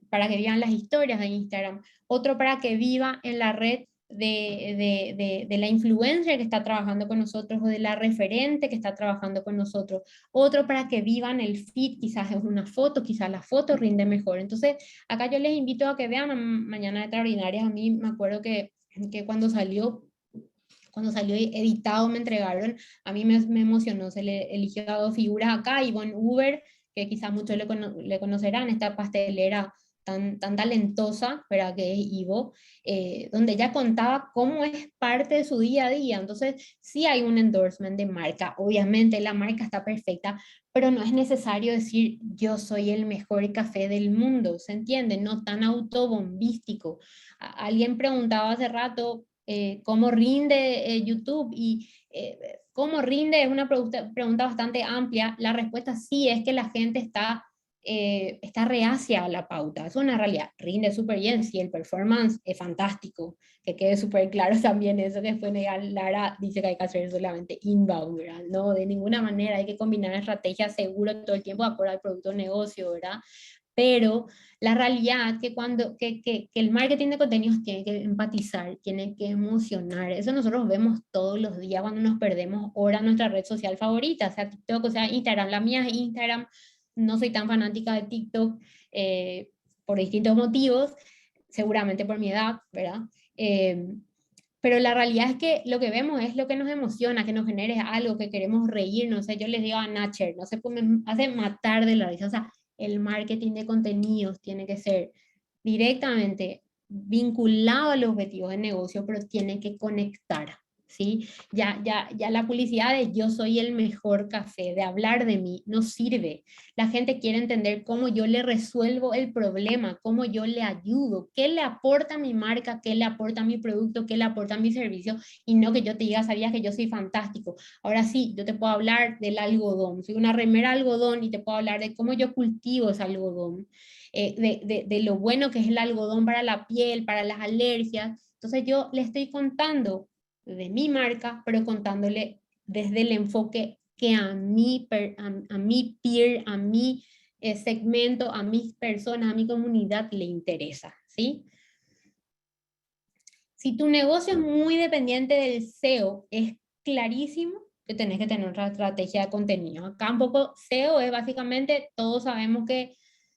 para que vivan las historias de Instagram, otro para que viva en la red de la influencer que está trabajando con nosotros, o de la referente que está trabajando con nosotros, otro para que vivan el feed, quizás es una foto, quizás la foto rinde mejor. Entonces, acá yo les invito a que vean Mañana Extraordinarias. A mí me acuerdo que cuando salió editado, me entregaron, a mí me emocionó, se le eligió a dos figuras acá, Yvonne Uber, que quizás muchos le conocerán, esta pastelera tan talentosa, ¿verdad? Que es Ivo, donde ella contaba cómo es parte de su día a día. Entonces, sí hay un endorsement de marca, obviamente la marca está perfecta, pero no es necesario decir yo soy el mejor café del mundo, ¿se entiende? No tan autobombístico. Alguien preguntaba hace rato cómo rinde YouTube, y cómo rinde es una pregunta bastante amplia. La respuesta sí es que la gente está reacia a la pauta. Es una realidad, rinde súper bien, si el performance es fantástico, que quede súper claro también eso, que después Lara dice que hay que hacer solamente inbound, ¿verdad? No, de ninguna manera, hay que combinar estrategias seguro todo el tiempo de acuerdo al producto o negocio, ¿verdad? Pero la realidad que el marketing de contenidos tiene que empatizar, tiene que emocionar. Eso nosotros vemos todos los días cuando nos perdemos horas en nuestra red social favorita, sea TikTok, o sea Instagram. La mía es Instagram, no soy tan fanática de TikTok por distintos motivos, seguramente por mi edad, ¿verdad? Pero la realidad es que lo que vemos es lo que nos emociona, que nos genere algo, que queremos reír. No sé, yo les digo a Nacher, no sé, pues me hace matar de la risa. O sea, el marketing de contenidos tiene que ser directamente vinculado a los objetivos de negocio, pero tiene que conectar, ¿sí? Ya la publicidad de yo soy el mejor café, de hablar de mí, no sirve. La gente quiere entender cómo yo le resuelvo el problema, cómo yo le ayudo, qué le aporta mi marca, qué le aporta mi producto, qué le aporta mi servicio, y no que yo te diga, sabías que yo soy fantástico. Ahora sí, yo te puedo hablar del algodón, soy una remera algodón, y te puedo hablar de cómo yo cultivo ese algodón, de lo bueno que es el algodón para la piel, para las alergias. Entonces yo le estoy contando de mi marca, pero contándole desde el enfoque que a mi peer, a mi segmento, a mis personas, a mi comunidad le interesa, ¿sí? Si tu negocio es muy dependiente del SEO, es clarísimo que tenés que tener otra estrategia de contenido. Acá un poco SEO es básicamente, todos sabemos que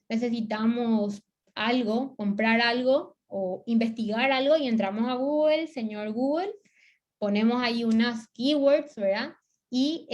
necesitamos algo, comprar algo o investigar algo y entramos a Google, señor Google, ponemos ahí unas keywords, ¿verdad? Y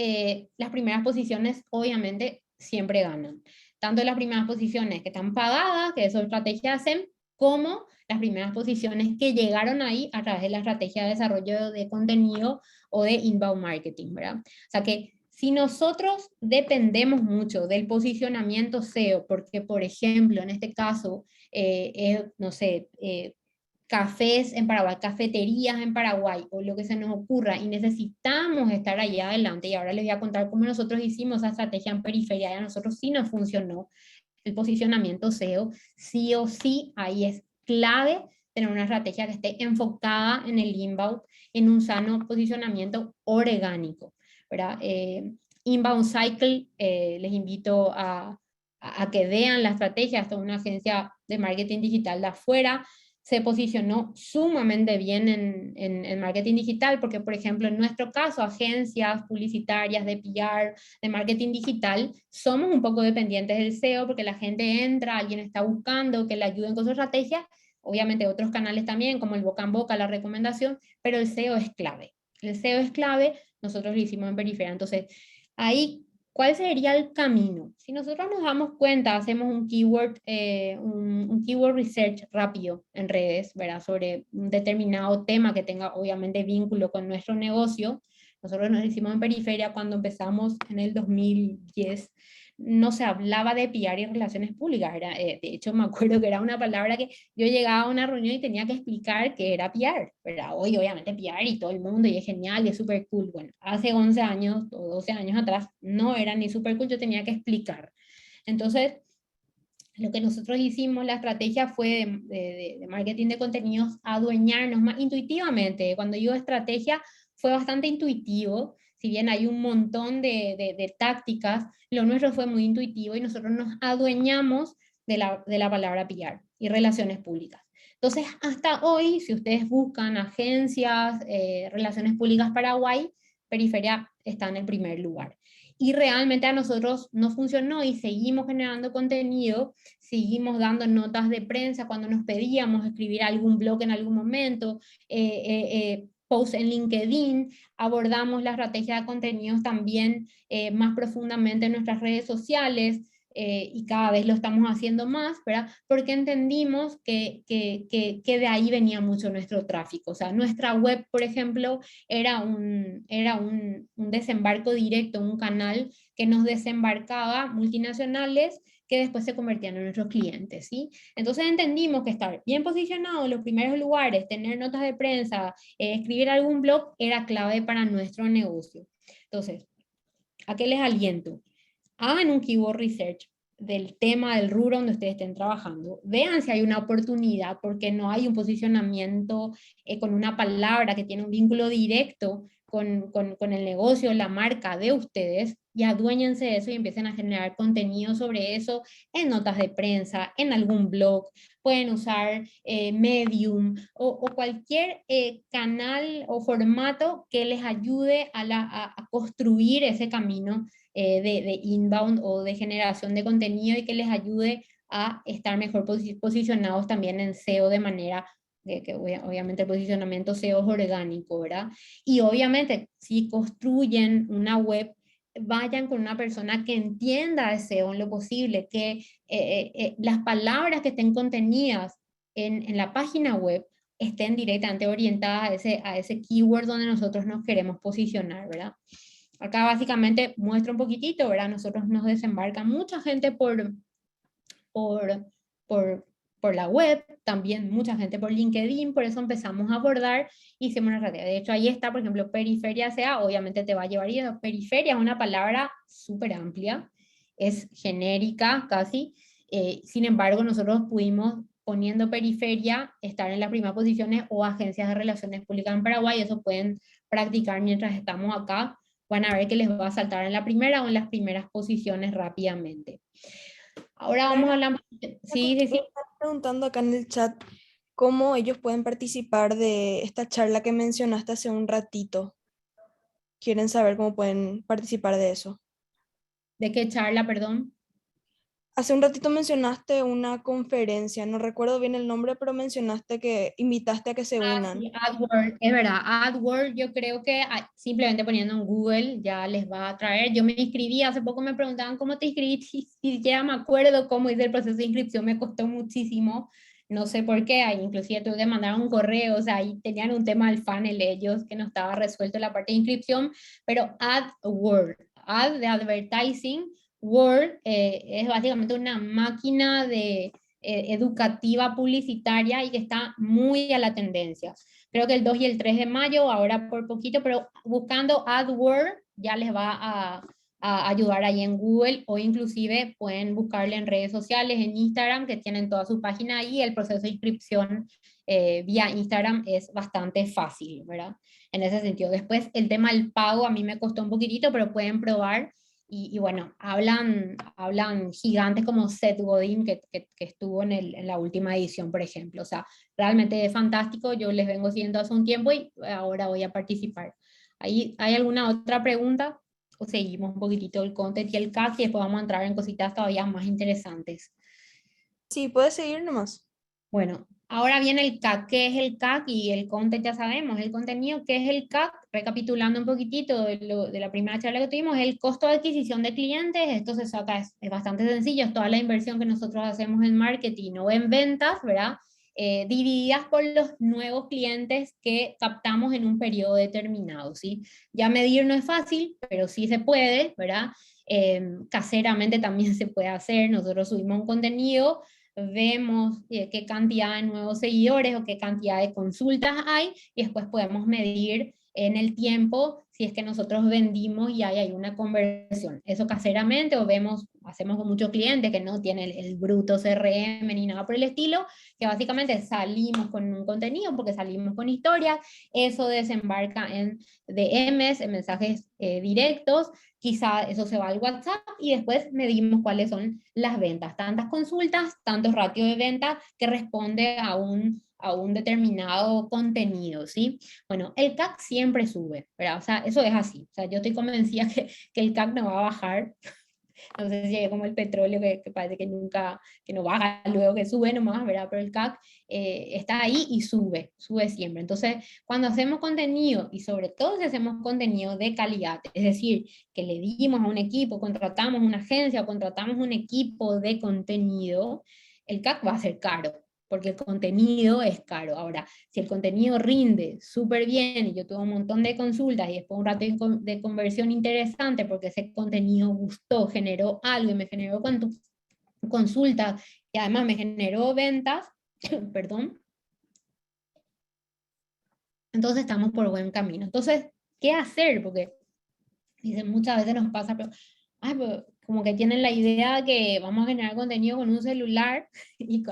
las primeras posiciones obviamente siempre ganan. Tanto las primeras posiciones que están pagadas, que eso es estrategia SEM, como las primeras posiciones que llegaron ahí a través de la estrategia de desarrollo de contenido o de inbound marketing, ¿verdad? O sea que si nosotros dependemos mucho del posicionamiento SEO, porque por ejemplo, en este caso, no sé, cafés en Paraguay, cafeterías en Paraguay, o lo que se nos ocurra, y necesitamos estar allá adelante, y ahora les voy a contar cómo nosotros hicimos esa estrategia en periferia, y a nosotros sí nos funcionó el posicionamiento SEO, sí o sí, ahí es clave tener una estrategia que esté enfocada en el inbound, en un sano posicionamiento orgánico, ¿verdad? Inbound Cycle, les invito a que vean la estrategia, esto es una agencia de marketing digital de afuera, se posicionó sumamente bien en marketing digital, porque por ejemplo en nuestro caso, agencias publicitarias de PR, de marketing digital, somos un poco dependientes del SEO, porque la gente entra, alguien está buscando que le ayuden con su estrategia, obviamente otros canales también, como el boca en boca, la recomendación, pero el SEO es clave. El SEO es clave, nosotros lo hicimos en periferia, entonces ahí, ¿cuál sería el camino? Si nosotros nos damos cuenta, hacemos un keyword research rápido en redes, ¿verdad? Sobre un determinado tema que tenga obviamente vínculo con nuestro negocio. Nosotros nos hicimos en periferia cuando empezamos en el 2010. No se hablaba de PR y relaciones públicas. De hecho, me acuerdo que era una palabra que yo llegaba a una reunión y tenía que explicar qué era PR, ¿verdad? Hoy obviamente PR y todo el mundo y es genial y es súper cool. Bueno, hace 11 años o 12 años atrás no era ni súper cool, yo tenía que explicar. Entonces, lo que nosotros hicimos, la estrategia fue de marketing de contenidos, adueñarnos más intuitivamente. Cuando digo estrategia, fue bastante intuitivo. Si bien hay un montón de tácticas, lo nuestro fue muy intuitivo y nosotros nos adueñamos de la palabra PR y relaciones públicas. Entonces, hasta hoy, si ustedes buscan agencias, relaciones públicas Paraguay, periferia está en el primer lugar. Y realmente a nosotros nos funcionó y seguimos generando contenido, seguimos dando notas de prensa cuando nos pedíamos escribir algún blog en algún momento, post en LinkedIn, abordamos la estrategia de contenidos también más profundamente en nuestras redes sociales, y cada vez lo estamos haciendo más, ¿verdad? Porque entendimos que de ahí venía mucho nuestro tráfico. O sea, nuestra web, por ejemplo, era un desembarco directo, un canal que nos desembarcaba multinacionales que después se convertían en nuestros clientes, ¿sí? Entonces entendimos que estar bien posicionado en los primeros lugares, tener notas de prensa, escribir algún blog, era clave para nuestro negocio. Entonces, ¿a qué les aliento? Hagan un keyword research del tema, del rubro donde ustedes estén trabajando. Vean si hay una oportunidad, porque no hay un posicionamiento con una palabra que tiene un vínculo directo con el negocio, la marca de ustedes, y aduéñense de eso y empiecen a generar contenido sobre eso en notas de prensa, en algún blog. Pueden usar Medium o cualquier canal o formato que les ayude a construir ese camino de inbound o de generación de contenido y que les ayude a estar mejor posicionados también en SEO de manera que obviamente el posicionamiento SEO es orgánico, ¿verdad? Y obviamente si construyen una web, vayan con una persona que entienda de SEO en lo posible, que las palabras que estén contenidas en la página web estén directamente orientadas a ese keyword donde nosotros nos queremos posicionar, ¿verdad? Acá básicamente muestra un poquitito, ¿verdad? Nosotros nos desembarca mucha gente por la web, también mucha gente por LinkedIn, por eso empezamos a abordar y hicimos una estrategia. De hecho, ahí está, por ejemplo, periferia SEA, obviamente te va a llevar, y periferia es una palabra súper amplia, es genérica casi, sin embargo, nosotros pudimos poniendo periferia, estar en las primeras posiciones o agencias de relaciones públicas en Paraguay. Eso pueden practicar mientras estamos acá. Van a ver que les va a saltar en la primera o en las primeras posiciones rápidamente. Ahora vamos a hablar... Sí, sí, sí. Están preguntando acá en el chat cómo ellos pueden participar de esta charla que mencionaste hace un ratito. Quieren saber cómo pueden participar de eso. ¿De qué charla, perdón? Hace un ratito mencionaste una conferencia, no recuerdo bien el nombre, pero mencionaste que invitaste a que se unan. Sí, AdWords, es verdad, AdWords yo creo que simplemente poniendo en Google ya les va a traer. Yo me inscribí, hace poco me preguntaban cómo te inscribiste, y ya me acuerdo cómo hice el proceso de inscripción, me costó muchísimo, no sé por qué, ahí inclusive tuve que mandar un correo, o sea, ahí tenían un tema del funnel ellos que no estaba resuelto la parte de inscripción, pero AdWords, Ad de advertising, Word es básicamente una máquina de educativa publicitaria y que está muy a la tendencia. Creo que el 2 y el 3 de mayo, ahora por poquito, pero buscando AdWords ya les va a ayudar ahí en Google, o inclusive pueden buscarle en redes sociales, en Instagram, que tienen toda su página ahí. El proceso de inscripción vía Instagram es bastante fácil, ¿verdad? En ese sentido. Después, el tema del pago a mí me costó un poquitito, pero pueden probar. Y bueno, hablan gigantes como Seth Godin, que estuvo en la última edición, por ejemplo. O sea, realmente es fantástico. Yo les vengo siguiendo hace un tiempo y ahora voy a participar. ¿Hay alguna otra pregunta? O seguimos un poquitito el content y el CAC y después vamos a entrar en cositas todavía más interesantes. Sí, puedes seguir nomás. Bueno, ahora viene el CAC. ¿Qué es el CAC? Y el content ya sabemos, el contenido. ¿Qué es el CAC? Recapitulando un poquitito de la primera charla que tuvimos, el costo de adquisición de clientes. Esto se saca, es bastante sencillo, es toda la inversión que nosotros hacemos en marketing o en ventas, ¿verdad? Divididas por los nuevos clientes que captamos en un periodo determinado, ¿sí? Ya medir no es fácil, pero sí se puede, ¿verdad? Caseramente también se puede hacer. Nosotros subimos un contenido, vemos qué cantidad de nuevos seguidores o qué cantidad de consultas hay, y después podemos medir en el tiempo si es que nosotros vendimos y hay una conversión. Eso caseramente, o hacemos con muchos clientes que no tienen el bruto CRM ni nada por el estilo, que básicamente salimos con un contenido porque salimos con historias, eso desembarca en DMs, en mensajes directos. Quizá eso se va al WhatsApp y después medimos cuáles son las ventas, tantas consultas, tantos ratios de venta que responde a un determinado contenido, ¿sí? Bueno, el CAC siempre sube, ¿verdad? O sea, eso es así. O sea, yo estoy convencida que el CAC no va a bajar. No sé si es como el petróleo que parece que nunca, que no baja, luego que sube nomás, ¿verdad? Pero el CAC está ahí y sube siempre. Entonces, cuando hacemos contenido, y sobre todo si hacemos contenido de calidad, es decir, que le dimos a un equipo, contratamos una agencia o contratamos un equipo de contenido, el CAC va a ser caro, porque el contenido es caro. Ahora, si el contenido rinde súper bien y yo tuve un montón de consultas y después un rato de conversión interesante porque ese contenido gustó, generó algo y me generó consultas y además me generó ventas, perdón, entonces estamos por buen camino. Entonces, ¿qué hacer? Porque dicen, muchas veces nos pasa, pero como que tienen la idea que vamos a generar contenido con un celular y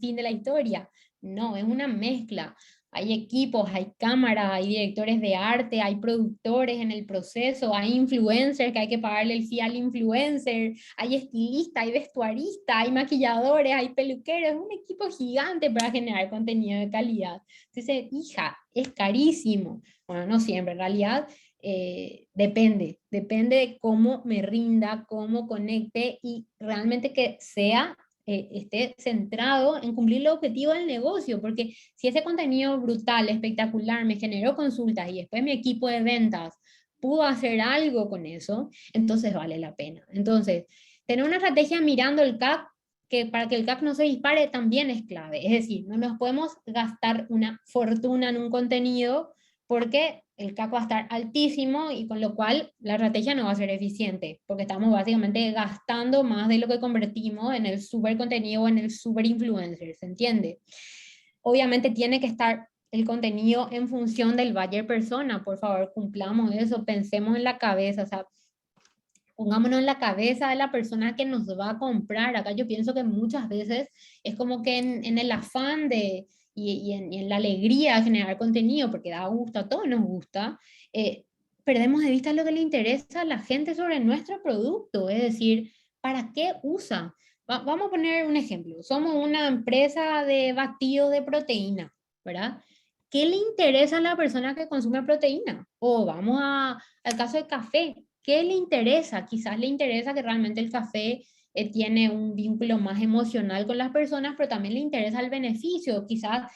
fin de la historia. No, es una mezcla. Hay equipos, hay cámaras, hay directores de arte, hay productores en el proceso, hay influencers que hay que pagarle el fee al influencer, hay estilistas, hay vestuaristas, hay maquilladores, hay peluqueros. Es un equipo gigante para generar contenido de calidad. Entonces, hija, es carísimo. Bueno, no siempre, en realidad depende de cómo me rinda, cómo conecte y realmente que esté centrado en cumplir el objetivo del negocio, porque si ese contenido brutal, espectacular, me generó consultas y después mi equipo de ventas pudo hacer algo con eso, entonces vale la pena. Entonces, tener una estrategia mirando el CAC, que para que el CAC no se dispare también es clave. Es decir, no nos podemos gastar una fortuna en un contenido porque el CAC va a estar altísimo y con lo cual la estrategia no va a ser eficiente, porque estamos básicamente gastando más de lo que convertimos en el super contenido o en el super influencer, ¿se entiende? Obviamente tiene que estar el contenido en función del buyer persona, por favor, cumplamos eso, pensemos en la cabeza, o sea, Pongámonos en la cabeza de la persona que nos va a comprar. Acá yo pienso que muchas veces es como que en el afán y en la alegría de generar contenido, porque da gusto, a todos nos gusta, perdemos de vista lo que le interesa a la gente sobre nuestro producto, es decir, ¿para qué usa? Vamos a poner un ejemplo. Somos una empresa de batidos de proteína, ¿verdad? ¿Qué le interesa a la persona que consume proteína? O vamos al caso del café. ¿Qué le interesa? Quizás le interesa que realmente el café tiene un vínculo más emocional con las personas, pero también le interesa el beneficio. Quizás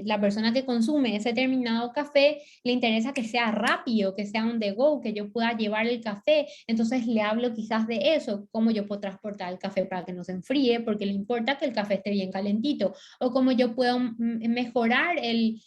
la persona que consume ese determinado café le interesa que sea rápido, que sea on the go, que yo pueda llevar el café. Entonces le hablo quizás de eso, cómo yo puedo transportar el café para que no se enfríe, porque le importa que el café esté bien calentito, o cómo yo puedo mejorar el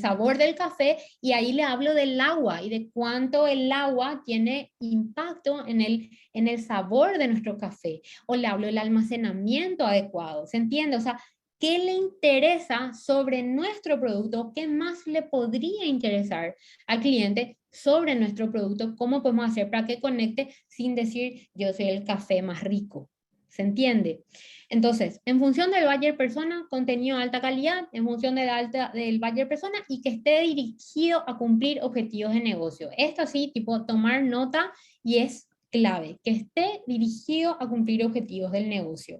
sabor del café, y ahí le hablo del agua y de cuánto el agua tiene impacto en el sabor de nuestro café, o le hablo del almacenamiento adecuado, ¿se entiende? O sea, ¿qué le interesa sobre nuestro producto? ¿Qué más le podría interesar al cliente sobre nuestro producto? ¿Cómo podemos hacer para que conecte sin decir yo soy el café más rico? ¿Se entiende? Entonces, en función del buyer persona, contenido de alta calidad, en función del buyer persona, y que esté dirigido a cumplir objetivos de negocio. Esto sí, tipo tomar nota, y es clave, que esté dirigido a cumplir objetivos del negocio.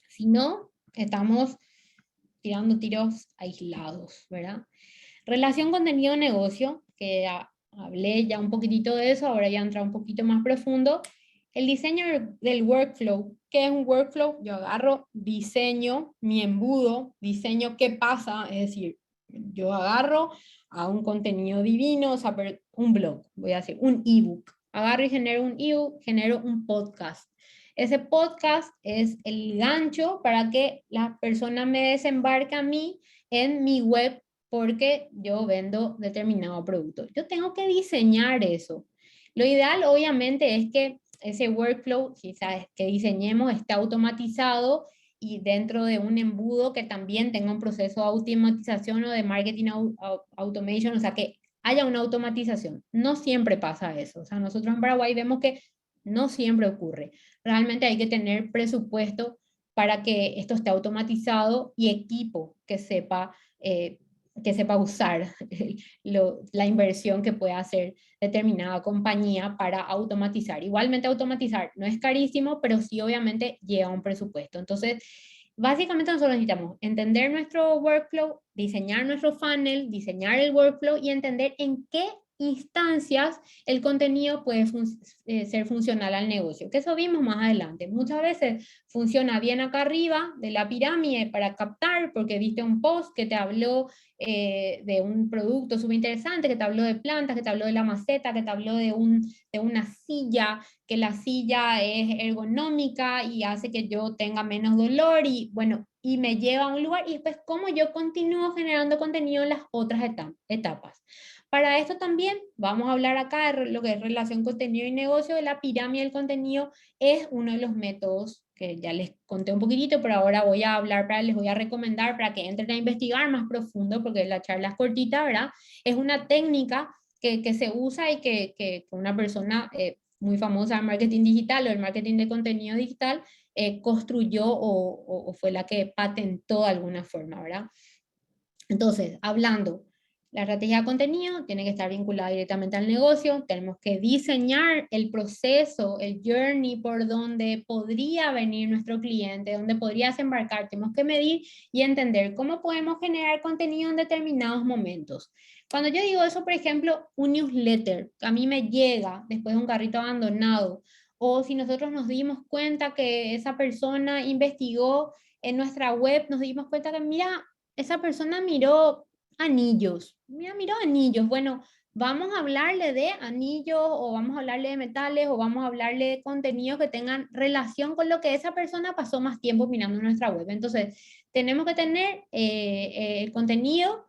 Si no, estamos tirando tiros aislados, ¿verdad? Relación contenido-negocio, que hablé ya un poquitito de eso, ahora ya entra un poquito más profundo. El diseño del workflow. ¿Qué es un workflow? Yo agarro, diseño mi embudo, diseño qué pasa, es decir, yo agarro a un contenido divino, o sea, un blog, voy a decir, un ebook. Agarro y genero un ebook, genero un podcast. Ese podcast es el gancho para que la persona me desembarque a mí en mi web porque yo vendo determinado producto. Yo tengo que diseñar eso. Lo ideal, obviamente, es que ese workflow, si sabes, que diseñemos, esté automatizado y dentro de un embudo que también tenga un proceso de automatización o de marketing automation, o sea, que haya una automatización. No siempre pasa eso. O sea, nosotros en Paraguay vemos que no siempre ocurre. Realmente hay que tener presupuesto para que esto esté automatizado y equipo que sepa usar la inversión que puede hacer determinada compañía para automatizar. Igualmente automatizar no es carísimo, pero sí obviamente lleva un presupuesto. Entonces, básicamente nosotros necesitamos entender nuestro workflow, diseñar nuestro funnel, diseñar el workflow y entender en qué instancias el contenido puede ser funcional al negocio, que eso vimos más adelante. Muchas veces funciona bien acá arriba de la pirámide para captar, porque viste un post que te habló de un producto súper interesante, que te habló de plantas, que te habló de la maceta, que te habló de una silla, que la silla es ergonómica y hace que yo tenga menos dolor, y bueno, y me lleva a un lugar, y después cómo yo continúo generando contenido en las otras etapas. Para esto también vamos a hablar acá de lo que es relación contenido y negocio. De la pirámide del contenido es uno de los métodos que ya les conté un poquitito, pero ahora voy a hablar, les voy a recomendar para que entren a investigar más profundo, porque la charla es cortita, ¿verdad? Es una técnica que se usa y que una persona muy famosa en marketing digital o el marketing de contenido digital construyó o fue la que patentó de alguna forma, ¿verdad? Entonces, hablando, la estrategia de contenido tiene que estar vinculada directamente al negocio. Tenemos que diseñar el proceso, el journey por donde podría venir nuestro cliente, donde podría desembarcar. Tenemos que medir y entender cómo podemos generar contenido en determinados momentos. Cuando yo digo eso, por ejemplo, un newsletter que a mí me llega después de un carrito abandonado, o si nosotros nos dimos cuenta que esa persona investigó en nuestra web, nos dimos cuenta que, mira, esa persona miró anillos. Mira, miró anillos. Bueno, vamos a hablarle de anillos, o vamos a hablarle de metales, o vamos a hablarle de contenidos que tengan relación con lo que esa persona pasó más tiempo mirando en nuestra web. Entonces, tenemos que tener el contenido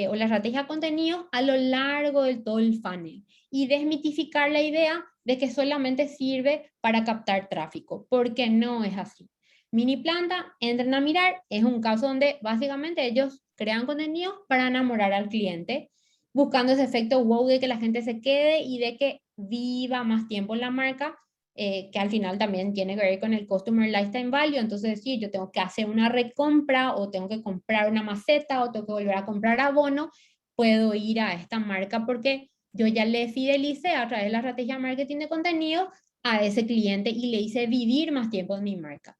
o la estrategia de contenido a lo largo de todo el funnel y desmitificar la idea de que solamente sirve para captar tráfico, porque no es así. Mini Planta, entren a mirar, es un caso donde básicamente ellos crean contenido para enamorar al cliente, buscando ese efecto wow de que la gente se quede y de que viva más tiempo en la marca, que al final también tiene que ver con el Customer Lifetime Value. Entonces, sí, yo tengo que hacer una recompra, o tengo que comprar una maceta, o tengo que volver a comprar abono, puedo ir a esta marca porque yo ya le fidelicé a través de la estrategia de marketing de contenido a ese cliente y le hice vivir más tiempo en mi marca.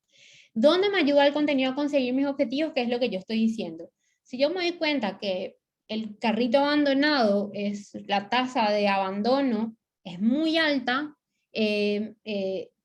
¿Dónde me ayuda el contenido a conseguir mis objetivos? ¿Qué es lo que yo estoy diciendo? Si yo me doy cuenta que el carrito abandonado, la tasa de abandono es muy alta,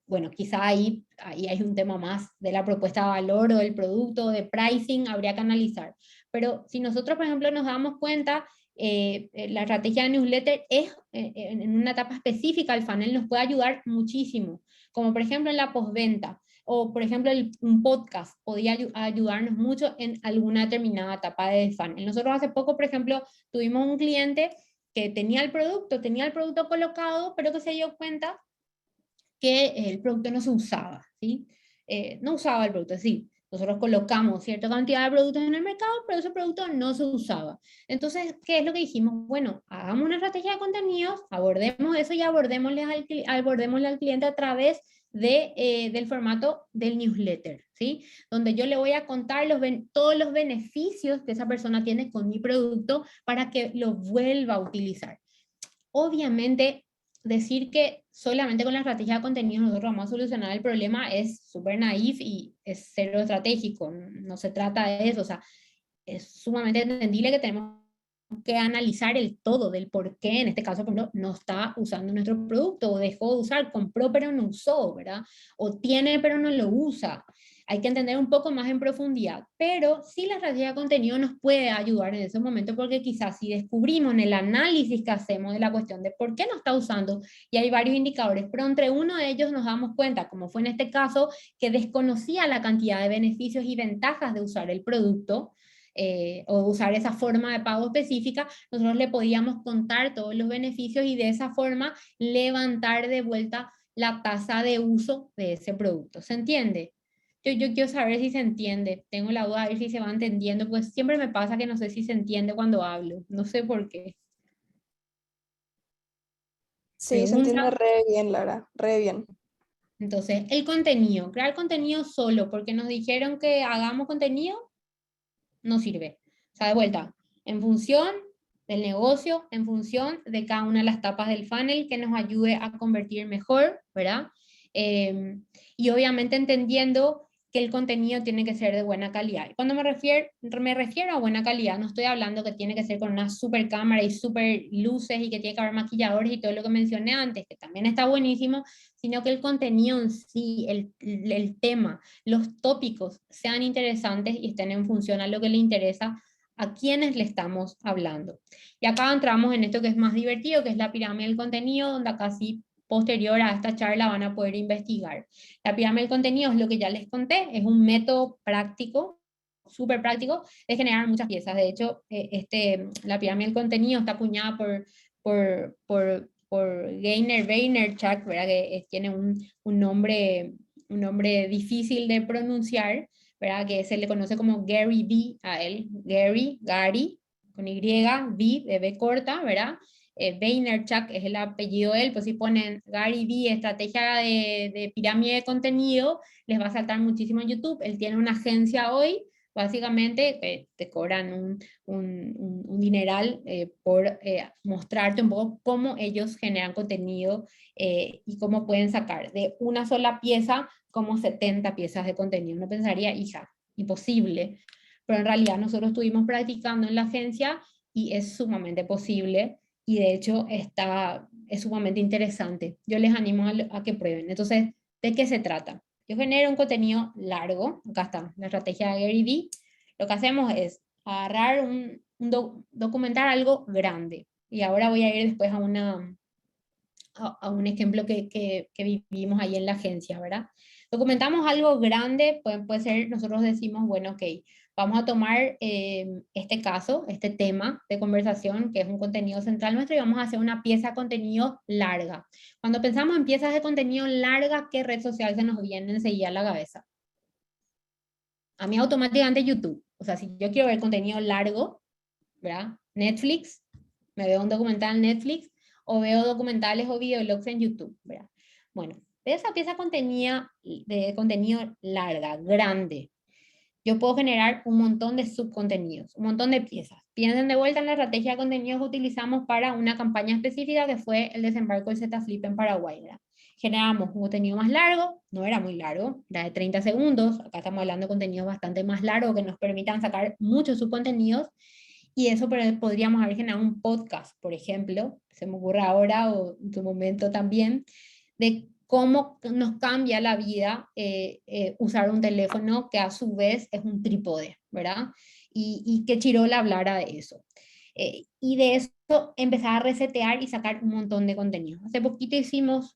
bueno, quizá ahí hay un tema más de la propuesta de valor o del producto, de pricing, habría que analizar. Pero si nosotros, por ejemplo, nos damos cuenta, la estrategia de newsletter es en una etapa específica, el funnel nos puede ayudar muchísimo, como por ejemplo en la postventa. O, por ejemplo, un podcast podría ayudarnos mucho en alguna determinada etapa de funnel. Nosotros hace poco, por ejemplo, tuvimos un cliente que tenía el producto colocado, pero que se dio cuenta que el producto no se usaba, ¿sí? No usaba el producto, sí. Nosotros colocamos cierta cantidad de productos en el mercado, pero ese producto no se usaba. Entonces, ¿qué es lo que dijimos? Bueno, hagamos una estrategia de contenidos, abordemos eso y abordémosle al cliente a través del formato del newsletter, ¿sí? Donde yo le voy a contar todos los beneficios que esa persona tiene con mi producto para que lo vuelva a utilizar. Obviamente, decir que solamente con la estrategia de contenidos nosotros vamos a solucionar el problema es súper naif y es cero estratégico, no se trata de eso, o sea, es sumamente entendible que tenemos que analizar el todo del por qué, en este caso, por ejemplo, no está usando nuestro producto, o dejó de usar, compró pero no usó, ¿verdad? O tiene pero no lo usa. Hay que entender un poco más en profundidad, pero sí la estrategia de contenido nos puede ayudar en ese momento, porque quizás si descubrimos en el análisis que hacemos de la cuestión de por qué no está usando, y hay varios indicadores, pero entre uno de ellos nos damos cuenta, como fue en este caso, que desconocía la cantidad de beneficios y ventajas de usar el producto, o usar esa forma de pago específica, nosotros le podíamos contar todos los beneficios y de esa forma levantar de vuelta la tasa de uso de ese producto. ¿Se entiende? Yo quiero saber si se entiende. Tengo la duda de ver si se va entendiendo, pues siempre me pasa que no sé si se entiende cuando hablo. No sé por qué. Sí, se entiende ¿Pregunta? re bien, Lara, re bien. Entonces, el contenido. Crear contenido solo porque nos dijeron que hagamos contenido no sirve. O sea, de vuelta, en función del negocio, en función de cada una de las etapas del funnel que nos ayude a convertir mejor, ¿verdad? Y obviamente entendiendo que el contenido tiene que ser de buena calidad. Y cuando me refiero a buena calidad, no estoy hablando que tiene que ser con una super cámara y super luces y que tiene que haber maquilladores y todo lo que mencioné antes, que también está buenísimo, sino que el contenido en sí, el tema, los tópicos sean interesantes y estén en función a lo que le interesa a quienes le estamos hablando. Y acá entramos en esto que es más divertido, que es la pirámide del contenido, donde acá sí, posterior a esta charla, van a poder investigar. La pirámide del contenido es lo que ya les conté, es un método práctico, súper práctico, de generar muchas piezas. De hecho, la pirámide del contenido está acuñada por Rainer Vaynerchuk, ¿verdad? Que tiene un nombre difícil de pronunciar, ¿verdad? Que se le conoce como Gary V a él, Gary, con Y, V de B corta, ¿verdad? Vaynerchuk es el apellido de él, pues si ponen Gary V, estrategia de pirámide de contenido, les va a saltar muchísimo en YouTube. Él tiene una agencia hoy, básicamente, te cobran un dineral por mostrarte un poco cómo ellos generan contenido y cómo pueden sacar de una sola pieza como 70 piezas de contenido. Uno pensaría, hija, imposible, pero en realidad nosotros estuvimos practicando en la agencia y es sumamente posible y de hecho es sumamente interesante. Yo les animo a que prueben. Entonces, ¿de qué se trata? Yo genero un contenido largo, acá está, la estrategia de Gary Vee. Lo que hacemos es agarrar documentar algo grande. Y ahora voy a ir después a un ejemplo que vivimos ahí en la agencia, ¿verdad? Documentamos algo grande, puede ser, nosotros decimos, bueno, ok, vamos a tomar este caso, este tema de conversación, que es un contenido central nuestro, y vamos a hacer una pieza de contenido larga. Cuando pensamos en piezas de contenido largas, ¿qué red social se nos viene enseguida a la cabeza? A mí automáticamente YouTube. O sea, si yo quiero ver contenido largo, ¿verdad? Netflix, me veo un documental en Netflix, o veo documentales o videoblogs en YouTube, ¿verdad? Bueno, de esa pieza de contenido larga, grande, yo puedo generar un montón de subcontenidos, un montón de piezas. Piensen de vuelta en la estrategia de contenidos que utilizamos para una campaña específica que fue el desembarco del Z-Flip en Paraguay, ¿verdad? Generamos un contenido más largo, no era muy largo, era de 30 segundos, acá estamos hablando de contenidos bastante más largos que nos permitan sacar muchos subcontenidos, y eso podríamos haber generado un podcast, por ejemplo, se me ocurre ahora o en tu momento también, de cómo nos cambia la vida usar un teléfono que a su vez es un trípode, ¿verdad? Y que Chirola hablara de eso. Y de eso empezar a resetear y sacar un montón de contenido. Hace poquito hicimos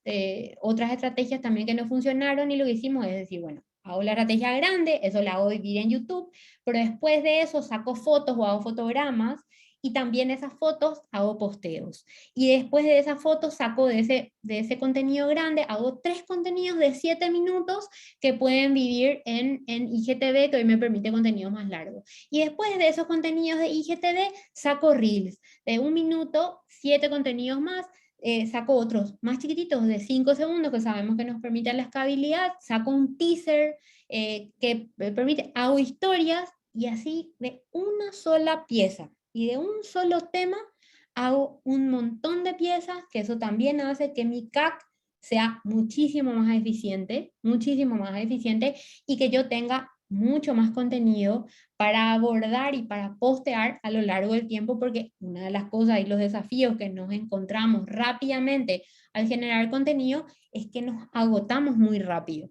otras estrategias también que no funcionaron, y lo que hicimos es decir, bueno, hago la estrategia grande, eso la hago dividir en YouTube, pero después de eso saco fotos o hago fotogramas, y también esas fotos hago posteos. Y después de esas fotos saco de ese contenido grande, hago 3 contenidos de 7 minutos que pueden vivir en IGTV, que hoy me permite contenidos más largos. Y después de esos contenidos de IGTV saco Reels de 1 minuto, 7 contenidos más. Saco otros más chiquititos de 5 segundos que sabemos que nos permiten la escalabilidad, saco un teaser que me permite, hago historias, y así de una sola pieza y de un solo tema hago un montón de piezas, que eso también hace que mi CAC sea muchísimo más eficiente, y que yo tenga mucho más contenido para abordar y para postear a lo largo del tiempo, porque una de las cosas y los desafíos que nos encontramos rápidamente al generar contenido es que nos agotamos muy rápido.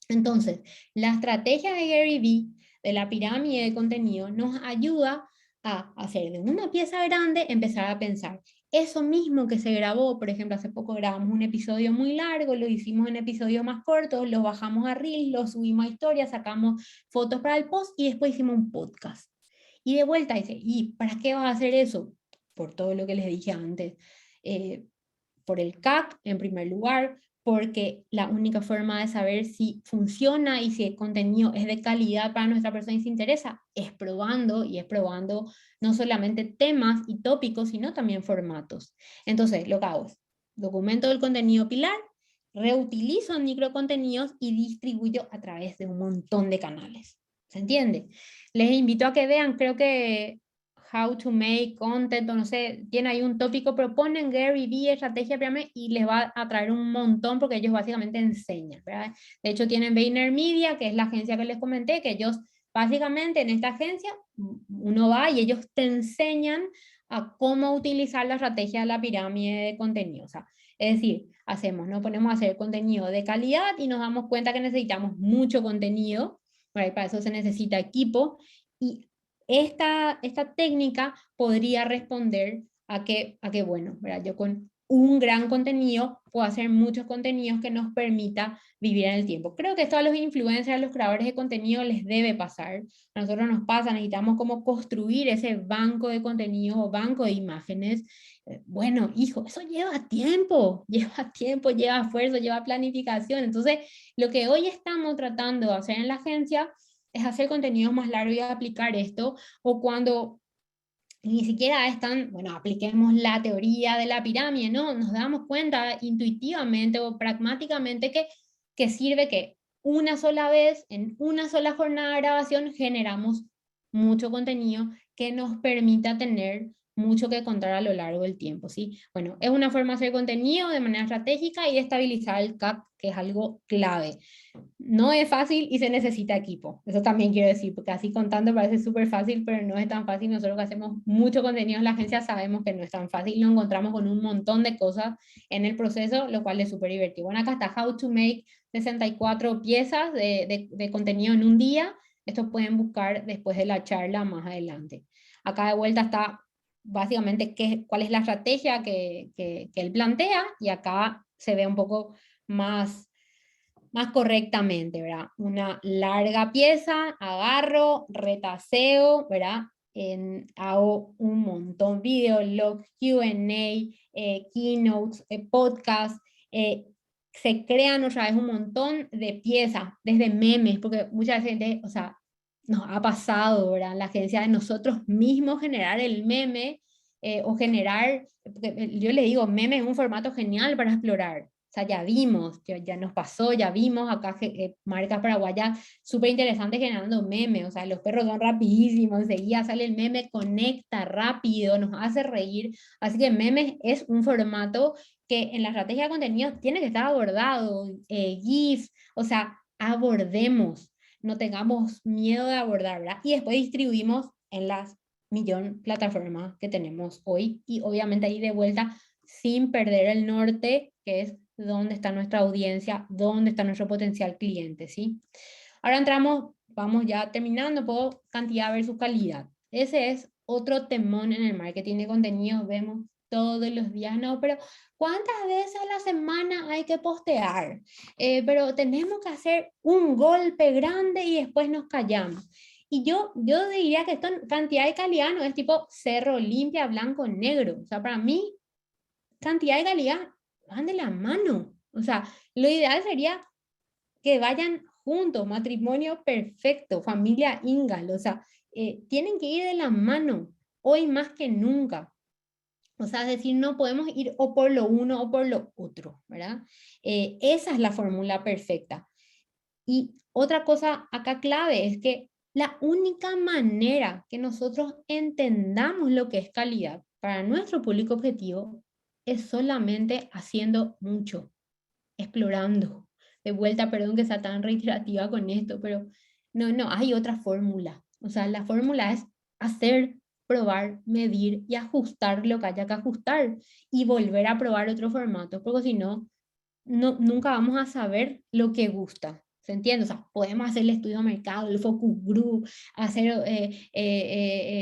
Entonces, la estrategia de Gary Vee, de la pirámide de contenido, nos ayuda a hacer de una pieza grande, empezar a pensar. Eso mismo que se grabó, por ejemplo, hace poco grabamos un episodio muy largo, lo hicimos en episodios más cortos, lo bajamos a Reels, lo subimos a historias, sacamos fotos para el post y después hicimos un podcast. Y de vuelta dice, ¿y para qué vas a hacer eso? Por todo lo que les dije antes. Por el CAC, en primer lugar, porque la única forma de saber si funciona y si el contenido es de calidad para nuestra persona y se interesa es probando, y es probando no solamente temas y tópicos, sino también formatos. Entonces, lo que hago es documento del contenido pilar, reutilizo en microcontenidos y distribuyo a través de un montón de canales. ¿Se entiende? Les invito a que vean, creo que How to Make Content, o no sé, tiene ahí un tópico, proponen Gary Vee, estrategia pirámide, y les va a traer un montón porque ellos básicamente enseñan, ¿verdad? De hecho tienen VaynerMedia, que es la agencia que les comenté, que ellos básicamente en esta agencia uno va y ellos te enseñan a cómo utilizar la estrategia de la pirámide de contenido. O sea, es decir, nos ponemos a hacer contenido de calidad y nos damos cuenta que necesitamos mucho contenido, ¿verdad? Y para eso se necesita equipo, y esta técnica podría responder a que bueno, ¿verdad? Yo con un gran contenido puedo hacer muchos contenidos que nos permita vivir en el tiempo. Creo que esto a los influencers, a los creadores de contenido les debe pasar. A nosotros nos pasa, necesitamos como construir ese banco de contenido o banco de imágenes. Bueno, hijo, eso lleva tiempo, lleva esfuerzo, lleva planificación. Entonces, lo que hoy estamos tratando de hacer en la agencia es hacer contenidos más largos y aplicar esto, o cuando ni siquiera están, bueno, apliquemos la teoría de la pirámide, ¿no? Nos damos cuenta intuitivamente o pragmáticamente que sirve que una sola vez, en una sola jornada de grabación, generamos mucho contenido que nos permita tener mucho que contar a lo largo del tiempo, ¿sí? Bueno, es una forma de hacer contenido de manera estratégica y de estabilizar el CAC, que es algo clave. No es fácil y se necesita equipo. Eso también quiero decir, porque así contando parece súper fácil, pero no es tan fácil. Nosotros que hacemos mucho contenido en la agencia sabemos que no es tan fácil. Nos encontramos con un montón de cosas en el proceso, lo cual es súper divertido. Bueno, acá está How to Make 64 piezas de contenido en un día. Esto pueden buscar después de la charla más adelante. Acá de vuelta está básicamente cuál es la estrategia que él plantea, y acá se ve un poco más correctamente, ¿verdad? Una larga pieza, agarro, retaseo, ¿verdad? Hago un montón, videologs, Q&A, keynotes, podcasts, se crean otra vez un montón de piezas, desde memes, porque mucha gente, o sea, nos ha pasado, ¿verdad? La agencia de nosotros mismos generar el meme o generar, yo le digo, meme es un formato genial para explorar. O sea, ya vimos, ya nos pasó, ya vimos acá marcas paraguayas súper interesantes generando memes. O sea, los perros son rapidísimos, enseguida sale el meme, conecta rápido, nos hace reír. Así que memes es un formato que en la estrategia de contenido tiene que estar abordado, GIF, o sea, abordemos, no tengamos miedo de abordar, ¿verdad? Y después distribuimos en las millón plataformas que tenemos hoy y obviamente ahí de vuelta sin perder el norte, que es dónde está nuestra audiencia, dónde está nuestro potencial cliente, ¿sí? Ahora entramos, vamos ya terminando, por cantidad versus calidad. Ese es otro temón en el marketing de contenidos, vemos todos los días, no, pero ¿cuántas veces a la semana hay que postear? Pero tenemos que hacer un golpe grande y después nos callamos. Y yo diría que esto, cantidad y calidad no es tipo cerro limpia, blanco, negro. O sea, para mí, cantidad y calidad van de la mano. O sea, lo ideal sería que vayan juntos, matrimonio perfecto, familia Ingal. O sea, tienen que ir de la mano, hoy más que nunca. O sea, es decir, no podemos ir o por lo uno o por lo otro, ¿verdad? Esa es la fórmula perfecta. Y otra cosa acá clave es que la única manera que nosotros entendamos lo que es calidad para nuestro público objetivo es solamente haciendo mucho, explorando. De vuelta, perdón que sea tan reiterativa con esto, pero no hay otra fórmula. O sea, la fórmula es hacer, probar, medir y ajustar lo que haya que ajustar y volver a probar otro formato, porque si no, nunca vamos a saber lo que gusta. ¿Se entiende? O sea, podemos hacer el estudio de mercado, el focus group, hacer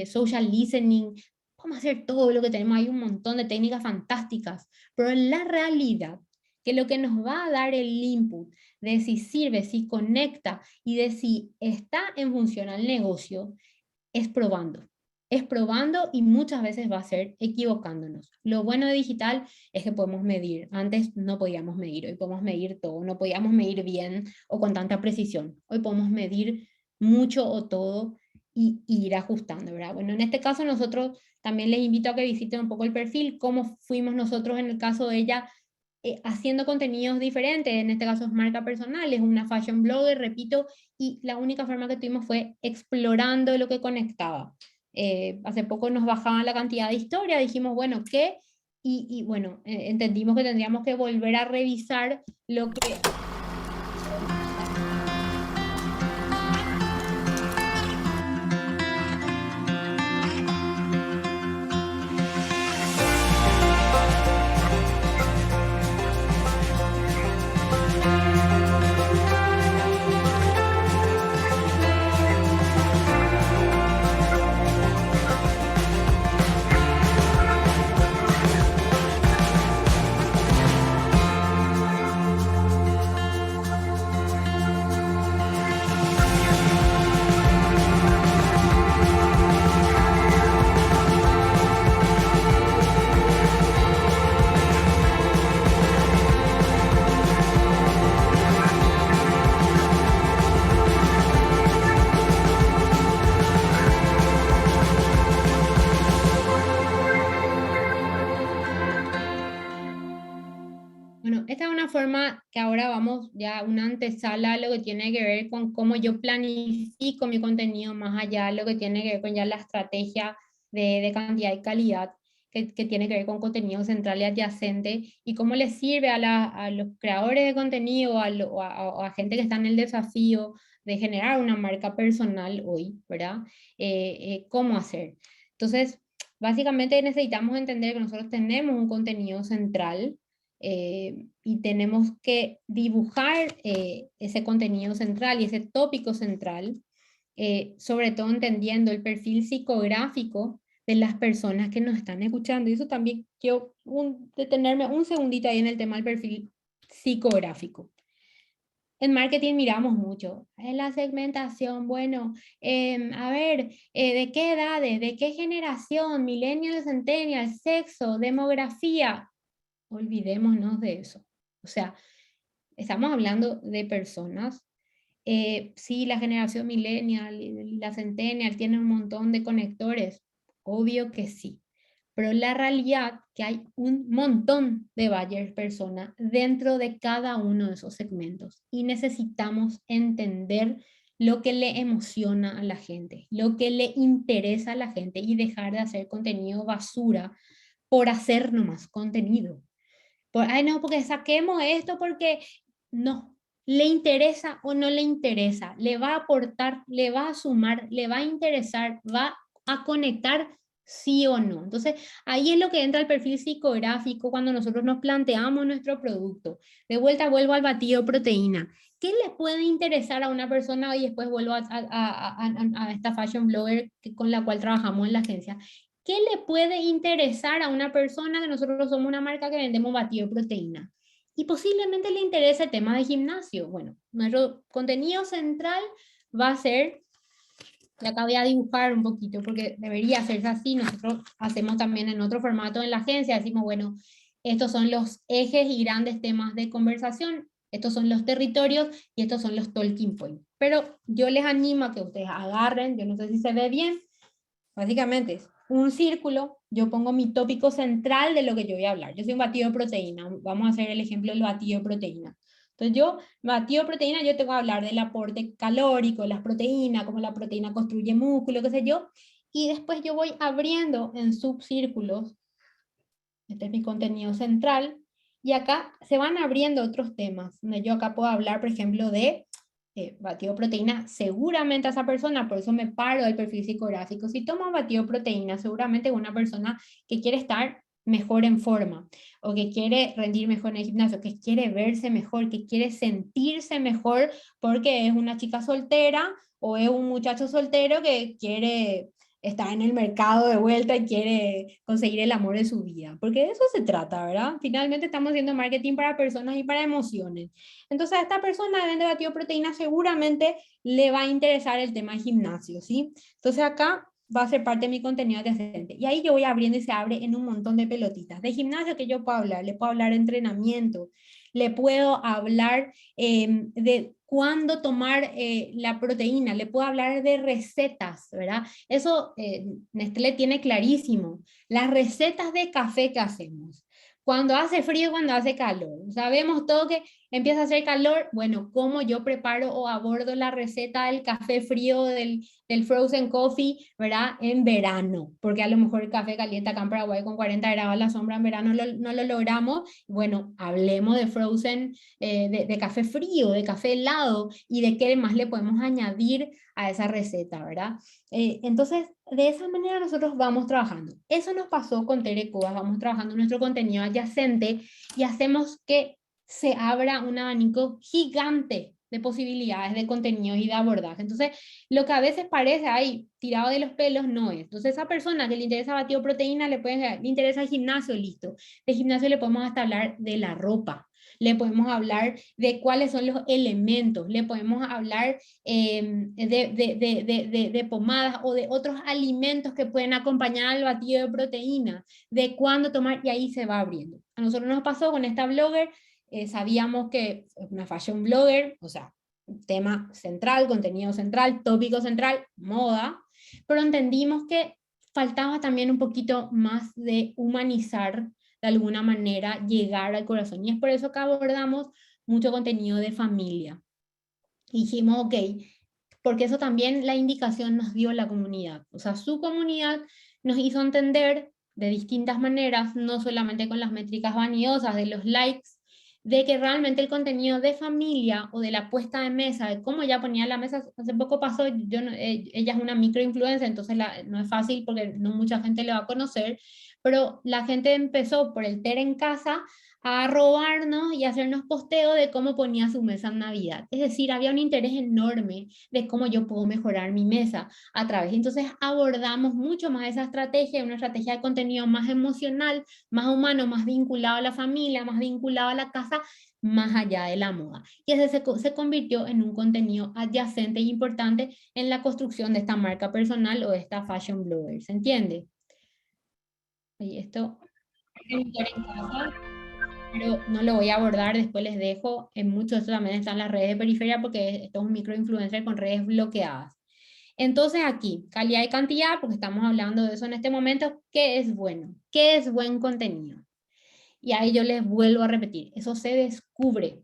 social listening, podemos hacer todo lo que tenemos, hay un montón de técnicas fantásticas, pero en la realidad, que lo que nos va a dar el input de si sirve, si conecta y de si está en función al negocio, es probando. Es probando y muchas veces va a ser equivocándonos. Lo bueno de digital es que podemos medir. Antes no podíamos medir, hoy podemos medir todo. No podíamos medir bien o con tanta precisión. Hoy podemos medir mucho o todo y ir ajustando, ¿verdad? Bueno, en este caso nosotros también les invito a que visiten un poco el perfil, cómo fuimos nosotros en el caso de ella haciendo contenidos diferentes. En este caso es marca personal, es una fashion blogger, repito, y la única forma que tuvimos fue explorando lo que conectaba. Hace poco nos bajaban la cantidad de historia, dijimos, bueno, ¿qué? Y bueno, entendimos que tendríamos que volver a revisar lo que... Bueno, esta es una forma que ahora vamos ya una antesala a lo que tiene que ver con cómo yo planifico mi contenido, más allá de lo que tiene que ver con ya la estrategia de cantidad y calidad, que tiene que ver con contenido central y adyacente, y cómo le sirve a los creadores de contenido, a gente que está en el desafío de generar una marca personal hoy, ¿verdad? ¿Cómo hacer? Entonces, básicamente necesitamos entender que nosotros tenemos un contenido central, y tenemos que dibujar ese contenido central y ese tópico central, sobre todo entendiendo el perfil psicográfico de las personas que nos están escuchando. Y eso también quiero detenerme un segundito ahí en el tema del perfil psicográfico. En marketing miramos mucho. En la segmentación, bueno, a ver, ¿de qué edades? ¿De qué generación? Millennials, centennials, sexo, demografía. Olvidémonos de eso. O sea, estamos hablando de personas. Sí, la generación millennial y la centennial tienen un montón de conectores. Obvio que sí. pero la realidad que hay un montón de buyers persona dentro de cada uno de esos segmentos y necesitamos entender lo que le emociona a la gente, lo que le interesa a la gente y dejar de hacer contenido basura por hacer nomás contenido. Ay, no, porque saquemos esto porque no, le interesa o no le interesa, le va a aportar, le va a sumar, le va a interesar, va a conectar, sí o no. Entonces, ahí es lo que entra el perfil psicográfico cuando nosotros nos planteamos nuestro producto. De vuelta vuelvo al batido de proteína. ¿Qué le puede interesar a una persona? Y después vuelvo a esta fashion blogger con la cual trabajamos en la agencia. ¿Qué le puede interesar a una persona que nosotros somos una marca que vendemos batido de proteína? Y posiblemente le interese el tema de gimnasio. Bueno, nuestro contenido central va a ser, y acá voy a dibujar un poquito porque debería hacerse así, nosotros hacemos también en otro formato en la agencia, decimos, bueno, estos son los ejes y grandes temas de conversación, estos son los territorios y estos son los talking points. Pero yo les animo a que ustedes agarren, yo no sé si se ve bien, básicamente es un círculo, yo pongo mi tópico central de lo que yo voy a hablar. Yo soy un batido de proteína, vamos a hacer el ejemplo del batido de proteína. Entonces yo, batido de proteína, yo tengo que hablar del aporte calórico, las proteínas, cómo la proteína construye músculo, qué sé yo, y después yo voy abriendo en subcírculos, este es mi contenido central, y acá se van abriendo otros temas, donde yo acá puedo hablar, por ejemplo, de batido de proteína, seguramente a esa persona, por eso me paro del perfil psicográfico, si toma batido de proteína, seguramente una persona que quiere estar mejor en forma, o que quiere rendir mejor en el gimnasio, que quiere verse mejor, que quiere sentirse mejor porque es una chica soltera o es un muchacho soltero que quiere estar en el mercado de vuelta y quiere conseguir el amor de su vida, porque de eso se trata, ¿verdad? Finalmente estamos haciendo marketing para personas y para emociones. Entonces a esta persona de batido de proteína seguramente le va a interesar el tema de gimnasio, ¿sí? Entonces acá va a ser parte de mi contenido adyacente. Y ahí yo voy abriendo y se abre en un montón de pelotitas. De gimnasio que yo puedo hablar, le puedo hablar de entrenamiento, le puedo hablar de cuándo tomar la proteína, le puedo hablar de recetas, ¿verdad? Eso Nestlé tiene clarísimo. Las recetas de café que hacemos. Cuando hace frío, cuando hace calor. Sabemos todo que empieza a hacer calor. Bueno, cómo yo preparo o abordo la receta del café frío, del frozen coffee, ¿verdad? En verano. Porque a lo mejor el café caliente acá en Paraguay con 40 grados a la sombra en verano no lo logramos. Bueno, hablemos de frozen, de café frío, de café helado y de qué más le podemos añadir a esa receta, ¿verdad? Entonces, de esa manera nosotros vamos trabajando. Eso nos pasó con Tere Cubas, vamos trabajando nuestro contenido adyacente y hacemos que se abra un abanico gigante de posibilidades de contenidos y de abordaje. Entonces, lo que a veces parece ahí tirado de los pelos no es. Entonces, esa persona que le interesa batido proteína, le interesa el gimnasio, listo. De gimnasio le podemos hasta hablar de la ropa. Le podemos hablar de cuáles son los elementos, le podemos hablar de pomadas o de otros alimentos que pueden acompañar al batido de proteína, de cuándo tomar, y ahí se va abriendo. A nosotros nos pasó con esta blogger, sabíamos que es una fashion blogger, o sea, tema central, contenido central, tópico central, moda, pero entendimos que faltaba también un poquito más de humanizar de alguna manera llegar al corazón. Y es por eso que abordamos mucho contenido de familia. Y dijimos, ok, porque eso también la indicación nos dio la comunidad. O sea, su comunidad nos hizo entender de distintas maneras, no solamente con las métricas vanidosas de los likes, de que realmente el contenido de familia o de la puesta de mesa, de cómo ella ponía la mesa, hace poco pasó, ella es una microinfluencer, entonces no es fácil porque no mucha gente le va a conocer, pero la gente empezó por el Tere en casa a robarnos y a hacernos posteo de cómo ponía su mesa en Navidad. Es decir, había un interés enorme de cómo yo puedo mejorar mi mesa a través. Entonces abordamos mucho más esa estrategia, una estrategia de contenido más emocional, más humano, más vinculado a la familia, más vinculado a la casa, más allá de la moda. Y ese se convirtió en un contenido adyacente e importante en la construcción de esta marca personal o de esta fashion blogger. ¿Se entiende? Y esto en casa, pero no lo voy a abordar, después les dejo. En mucho de esto también están las redes de periferia porque esto es un microinfluencer con redes bloqueadas. Entonces aquí, calidad y cantidad, porque estamos hablando de eso en este momento, ¿qué es bueno? ¿Qué es buen contenido? Y ahí yo les vuelvo a repetir, eso se descubre.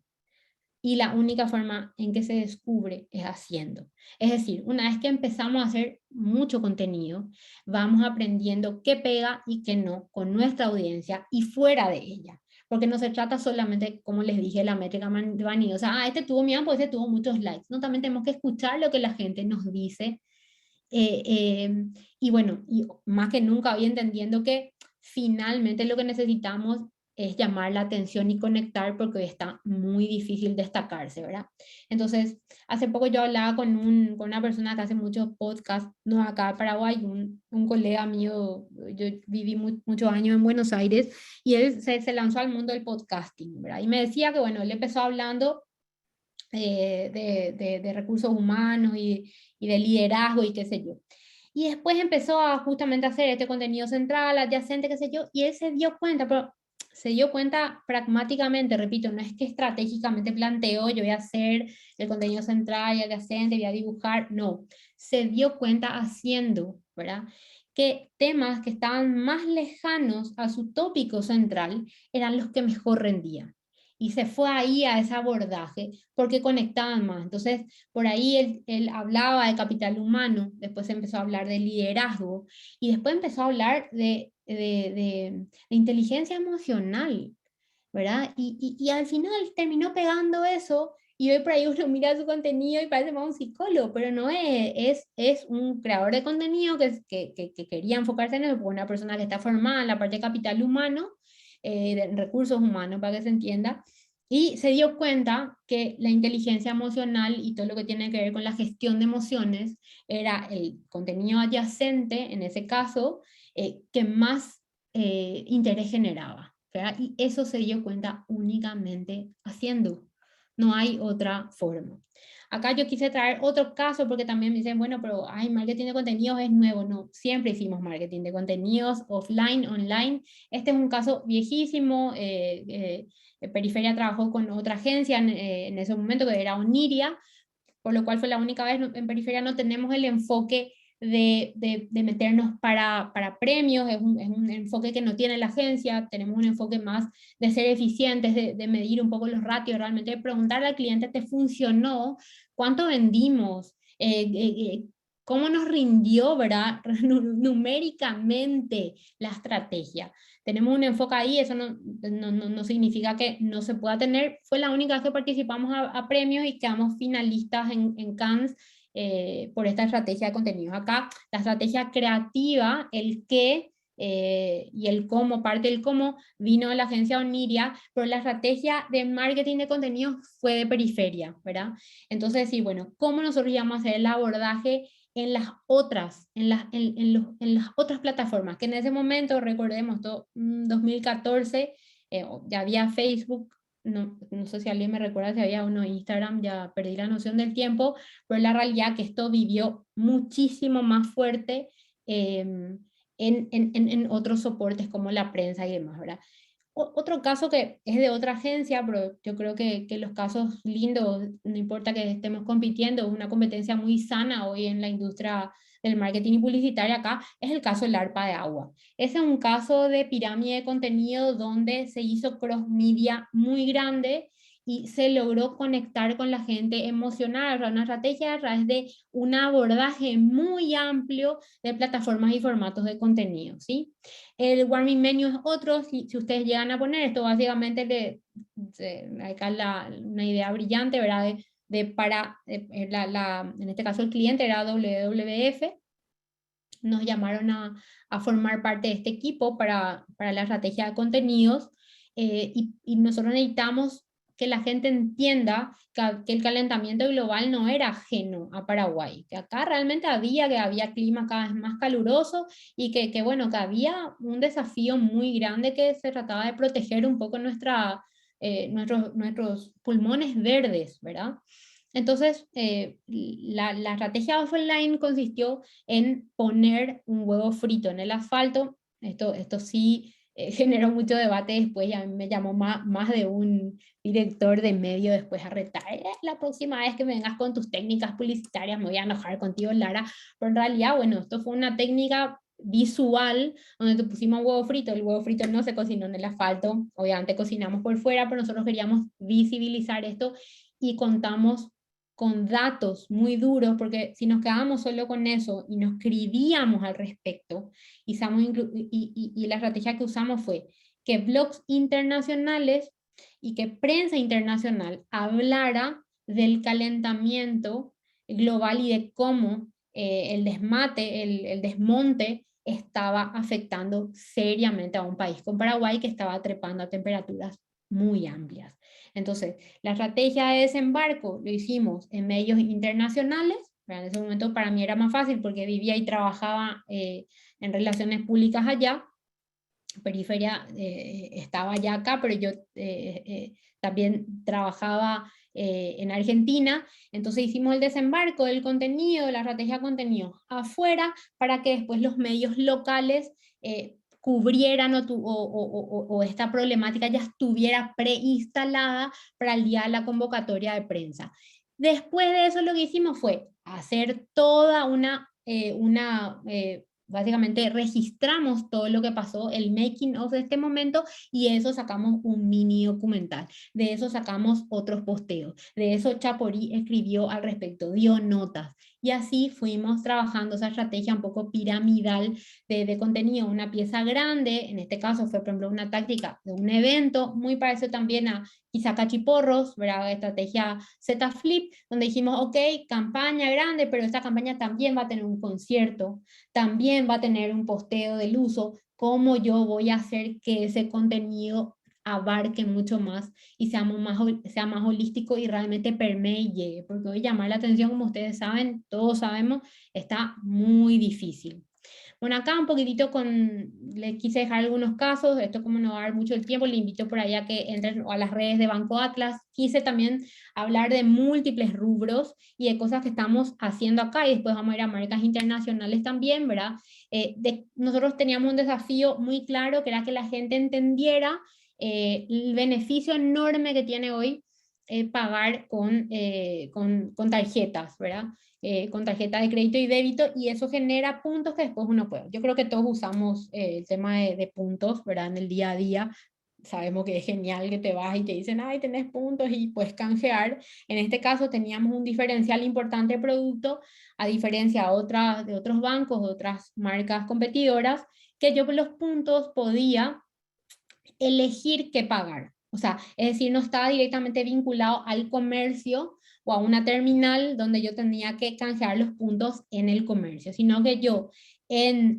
Y la única forma en que se descubre es haciendo. Es decir, una vez que empezamos a hacer mucho contenido, vamos aprendiendo qué pega y qué no con nuestra audiencia y fuera de ella. Porque no se trata solamente, como les dije, la métrica vanidosa. Este tuvo miedo, pues este tuvo muchos likes. No, también tenemos que escuchar lo que la gente nos dice. Y bueno, y más que nunca hoy entendiendo que finalmente lo que necesitamos es llamar la atención y conectar, porque hoy está muy difícil destacarse, ¿verdad? Entonces, hace poco yo hablaba con una persona que hace muchos podcasts, no acá en Paraguay, un colega mío. Yo viví muchos años en Buenos Aires, y él se lanzó al mundo del podcasting, ¿verdad? Y me decía que, bueno, él empezó hablando de recursos humanos y de liderazgo y qué sé yo. Y después empezó a justamente hacer este contenido central, adyacente, qué sé yo, y él se dio cuenta, pero se dio cuenta pragmáticamente, repito, no es que estratégicamente planteó, yo voy a hacer el contenido central y adyacente, voy a dibujar, no, se dio cuenta haciendo, ¿verdad? Que temas que estaban más lejanos a su tópico central eran los que mejor rendían. Y se fue ahí a ese abordaje porque conectaban más. Entonces, por ahí él hablaba de capital humano, después empezó a hablar de liderazgo, y después empezó a hablar de inteligencia emocional, ¿verdad? Y al final terminó pegando eso, y hoy por ahí uno mira su contenido y parece más un psicólogo, pero no es un creador de contenido que quería enfocarse en eso, porque una persona que está formada en la parte de capital humano, de recursos humanos, para que se entienda, y se dio cuenta que la inteligencia emocional y todo lo que tiene que ver con la gestión de emociones era el contenido adyacente, en ese caso, que más interés generaba, ¿verdad? Y eso se dio cuenta únicamente haciendo. No hay otra forma. Acá yo quise traer otro caso porque también me dicen, bueno, pero marketing de contenidos es nuevo. No, siempre hicimos marketing de contenidos, offline, online. Este es un caso viejísimo. Periferia trabajó con otra agencia en ese momento, que era Oniria, por lo cual fue la única vez. En Periferia no tenemos el enfoque de meternos para premios, es un enfoque que no tiene la agencia. Tenemos un enfoque más de ser eficientes, de medir un poco los ratios, realmente de preguntarle al cliente, ¿te funcionó? ¿Cuánto vendimos? ¿Cómo nos rindió, verdad? Numéricamente la estrategia. Tenemos un enfoque ahí, eso no significa que no se pueda tener. Fue la única vez que participamos a premios y quedamos finalistas en Cannes por esta estrategia de contenidos. Acá la estrategia creativa, el qué y el cómo, parte del cómo, vino de la agencia Oniria, pero la estrategia de marketing de contenidos fue de Periferia, ¿verdad? Entonces, sí, bueno, ¿cómo nosotros íbamos a hacer el abordaje en las otras, en las otras plataformas? Que en ese momento, recordemos, 2014, ya había Facebook. No sé si alguien me recuerda si había uno Instagram, ya perdí la noción del tiempo, pero la realidad que esto vivió muchísimo más fuerte en otros soportes como la prensa y demás, ¿verdad? Otro caso que es de otra agencia, pero yo creo que los casos lindos, no importa que estemos compitiendo, es una competencia muy sana hoy en la industria del marketing y publicitaria acá, es el caso del ARPA de agua. Ese es un caso de pirámide de contenido donde se hizo cross media muy grande y se logró conectar con la gente, emocional, una estrategia a través de un abordaje muy amplio de plataformas y formatos de contenido, ¿sí? El warming menu es otro, si ustedes llegan a poner esto, básicamente acá una idea brillante, ¿verdad? En este caso el cliente era WWF, nos llamaron a formar parte de este equipo para la estrategia de contenidos, y nosotros necesitamos que la gente entienda que el calentamiento global no era ajeno a Paraguay, que acá realmente había clima cada vez más caluroso, y que bueno, que había un desafío muy grande, que se trataba de proteger un poco nuestros pulmones verdes, ¿verdad? Entonces, la estrategia offline consistió en poner un huevo frito en el asfalto. Esto sí, generó mucho debate después, y a mí me llamó más de un director de medio después a retar: la próxima vez que me vengas con tus técnicas publicitarias me voy a enojar contigo, Lara". Pero en realidad, bueno, esto fue una técnica visual donde te pusimos huevo frito. El huevo frito no se cocinó en el asfalto, obviamente cocinamos por fuera, pero nosotros queríamos visibilizar esto y contamos con datos muy duros, porque si nos quedábamos solo con eso y nos escribíamos al respecto, y la estrategia que usamos fue que blogs internacionales y que prensa internacional hablara del calentamiento global y de cómo el desmonte estaba afectando seriamente a un país con Paraguay, que estaba trepando a temperaturas muy amplias. Entonces, la estrategia de desembarco lo hicimos en medios internacionales. En ese momento para mí era más fácil porque vivía y trabajaba en relaciones públicas allá. Periferia estaba ya acá, pero yo también trabajaba en Argentina. Entonces hicimos el desembarco del contenido, la estrategia de contenido afuera, para que después los medios locales cubrieran o esta problemática ya estuviera preinstalada para el día de la convocatoria de prensa. Después de eso lo que hicimos fue hacer toda básicamente registramos todo lo que pasó, el making of de este momento, y de eso sacamos un mini documental, de eso sacamos otros posteos, de eso Chaporí escribió al respecto, dio notas, y así fuimos trabajando esa estrategia un poco piramidal de contenido, una pieza grande. En este caso fue, por ejemplo, una táctica de un evento, muy parecido también a quizá Cachiporros, ¿verdad? Estrategia Z Flip, donde dijimos, ok, campaña grande, pero esta campaña también va a tener un concierto, también va a tener un posteo del uso. ¿Cómo yo voy a hacer que ese contenido abarque mucho más y sea más holístico y realmente permee y llegue? Porque hoy llamar la atención, como ustedes saben, todos sabemos, está muy difícil. Bueno, acá un poquitito les quise dejar algunos casos. Esto, como no va a dar mucho el tiempo, le invito por allá que entren a las redes de Banco Atlas. Quise también hablar de múltiples rubros y de cosas que estamos haciendo acá, y después vamos a ir a marcas internacionales también, ¿verdad? Nosotros teníamos un desafío muy claro, que era que la gente entendiera el beneficio enorme que tiene hoy pagar con tarjetas, ¿verdad? Con tarjeta de crédito y débito, y eso genera puntos que después uno puede. Yo creo que todos usamos el tema de puntos, ¿verdad? En el día a día. Sabemos que es genial que te vas y te dicen, ay, tenés puntos y puedes canjear. En este caso teníamos un diferencial importante de producto, a diferencia de otros bancos, de otras marcas competidoras, que yo por los puntos podía elegir qué pagar. O sea, es decir, no estaba directamente vinculado al comercio o a una terminal donde yo tenía que canjear los puntos en el comercio, sino que yo en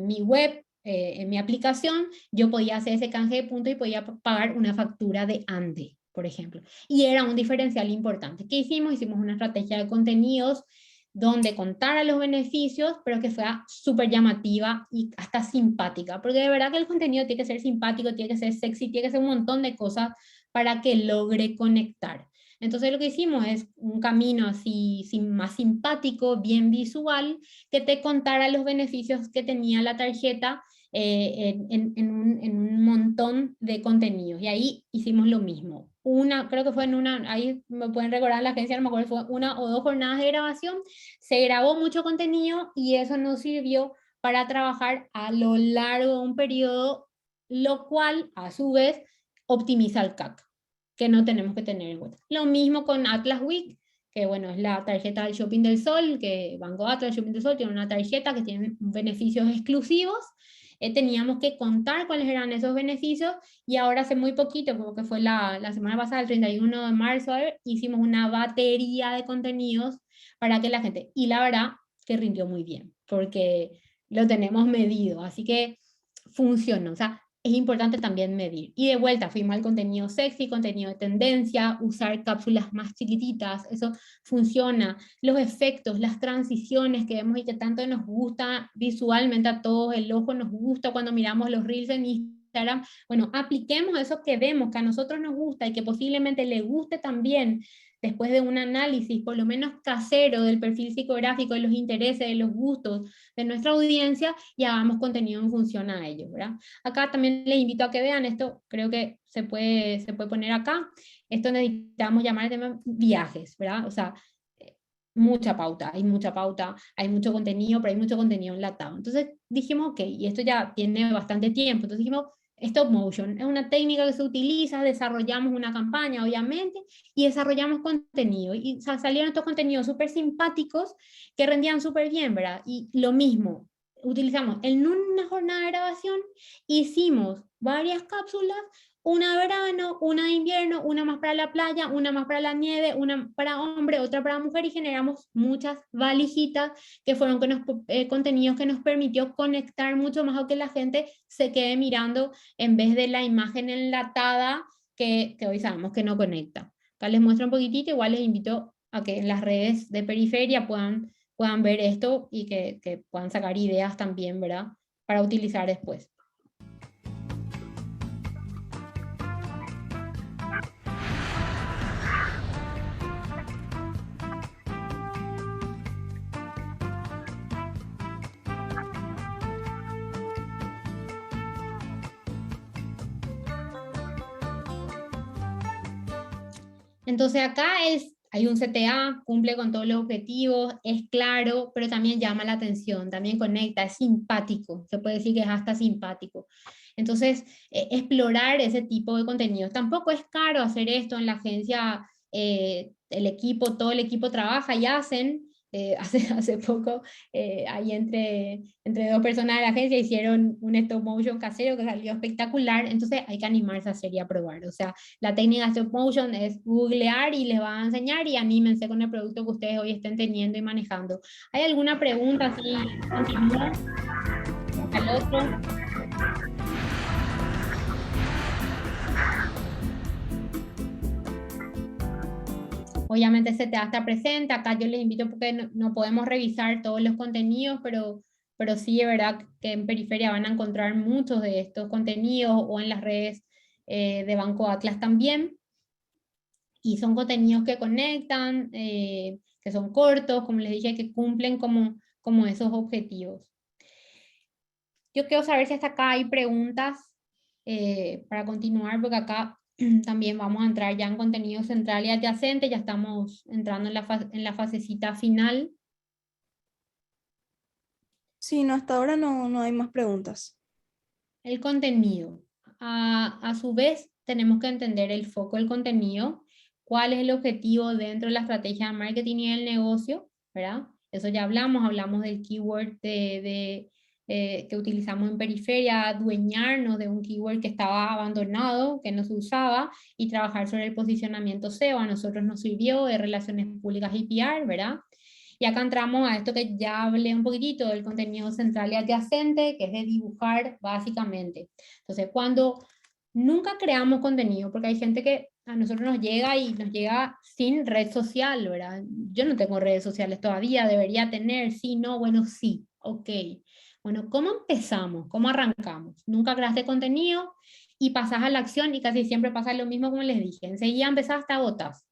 mi web, en mi aplicación, yo podía hacer ese canje de puntos y podía pagar una factura de Ande, por ejemplo. Y era un diferencial importante. ¿Qué hicimos? Hicimos una estrategia de contenidos donde contara los beneficios, pero que fuera súper llamativa y hasta simpática, porque de verdad que el contenido tiene que ser simpático, tiene que ser sexy, tiene que ser un montón de cosas para que logre conectar. Entonces lo que hicimos es un camino así más simpático, bien visual, que te contara los beneficios que tenía la tarjeta en un montón de contenidos. Y ahí hicimos lo mismo. Creo que fue ahí me pueden recordar la agencia, a lo mejor fue 1 o 2 jornadas de grabación, se grabó mucho contenido y eso nos sirvió para trabajar a lo largo de un periodo, lo cual a su vez optimiza el CAC, que no tenemos que tener en cuenta. Lo mismo con Atlas Week, que bueno, es la tarjeta del Shopping del Sol, que Banco Atlas Shopping del Sol tiene una tarjeta que tiene beneficios exclusivos. Teníamos que contar cuáles eran esos beneficios, y ahora hace muy poquito, porque fue la semana pasada, el 31 de marzo, hicimos una batería de contenidos para que la gente, y la verdad que rindió muy bien, porque lo tenemos medido, así que funciona. O sea, es importante también medir. Y de vuelta, fuimos al contenido sexy, contenido de tendencia, usar cápsulas más chiquititas, eso funciona. Los efectos, las transiciones que vemos y que tanto nos gusta visualmente a todos, el ojo nos gusta cuando miramos los reels en Instagram. Bueno, apliquemos eso que vemos, que a nosotros nos gusta y que posiblemente le guste también después de un análisis por lo menos casero del perfil psicográfico, de los intereses, de los gustos de nuestra audiencia, y hagamos contenido en función a ello, ¿verdad? Acá también les invito a que vean esto, creo que se puede poner acá. Esto necesitamos llamar el tema viajes, ¿verdad? O sea, mucha pauta, hay mucho contenido, pero hay mucho contenido enlatado. Entonces dijimos, ok, y esto ya tiene bastante tiempo, entonces dijimos, stop motion es una técnica que se utiliza, desarrollamos una campaña, obviamente, y desarrollamos contenido, y salieron estos contenidos súper simpáticos, que rendían súper bien, ¿verdad? Y lo mismo, utilizamos en una jornada de grabación, hicimos varias cápsulas, una de verano, una de invierno, una más para la playa, una más para la nieve, una para hombre, otra para mujer, y generamos muchas valijitas que fueron contenidos que nos permitió conectar mucho más, o que la gente se quede mirando en vez de la imagen enlatada que hoy sabemos que no conecta. Acá les muestro un poquitito, igual les invito a que en las redes de Periferia puedan ver esto y que puedan sacar ideas también, ¿verdad? Para utilizar después. Entonces acá hay un CTA, cumple con todos los objetivos, es claro, pero también llama la atención, también conecta, es simpático, se puede decir que es hasta simpático. Entonces, explorar ese tipo de contenidos. Tampoco es caro hacer esto en la agencia, todo el equipo trabaja y hacen. Hace poco, ahí entre dos personas de la agencia hicieron un stop motion casero que salió espectacular, entonces hay que animarse a hacer y a probar. O sea, la técnica stop motion es googlear y les va a enseñar, y anímense con el producto que ustedes hoy estén teniendo y manejando. ¿Hay alguna pregunta? Así, continúa al otro. Obviamente CTA está presente, acá yo les invito porque no podemos revisar todos los contenidos, pero sí es verdad que en Periferia van a encontrar muchos de estos contenidos, o en las redes de Banco Atlas también, y son contenidos que conectan, que son cortos, como les dije, que cumplen como esos objetivos. Yo quiero saber si hasta acá hay preguntas para continuar, porque acá también vamos a entrar ya en contenido central y adyacente, ya estamos entrando en la fasecita final. Sí, no, hasta ahora no hay más preguntas. El contenido. A su vez, tenemos que entender el foco del contenido, cuál es el objetivo dentro de la estrategia de marketing y del negocio, ¿verdad? Eso ya hablamos del keyword que utilizamos en Periferia, adueñarnos de un keyword que estaba abandonado, que no se usaba, y trabajar sobre el posicionamiento SEO. A nosotros nos sirvió de relaciones públicas y PR, ¿verdad? Y acá entramos a esto que ya hablé un poquitito del contenido central y adyacente, que es de dibujar básicamente. Entonces, cuando nunca creamos contenido, porque hay gente que a nosotros nos llega sin red social, ¿verdad? Yo no tengo redes sociales todavía, debería tener, sí, no, bueno, sí, ok. Bueno, ¿cómo empezamos? ¿Cómo arrancamos? Nunca creaste contenido y pasas a la acción, y casi siempre pasa lo mismo como les dije. Enseguida empezás hasta botas.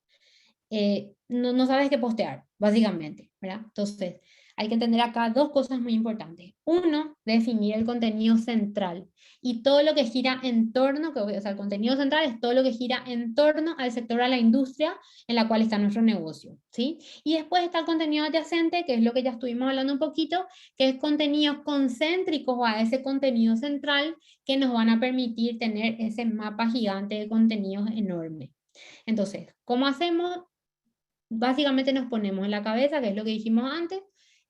No sabes qué postear, básicamente, ¿verdad? Entonces, hay que entender acá dos cosas muy importantes. Uno, definir el contenido central, y todo lo que gira en torno, o sea, el contenido central es todo lo que gira en torno al sector, a la industria en la cual está nuestro negocio, ¿sí? Y después está el contenido adyacente, que es lo que ya estuvimos hablando un poquito, que es contenidos concéntricos a ese contenido central, que nos van a permitir tener ese mapa gigante de contenidos enorme. Entonces, ¿cómo hacemos? Básicamente nos ponemos en la cabeza, que es lo que dijimos antes,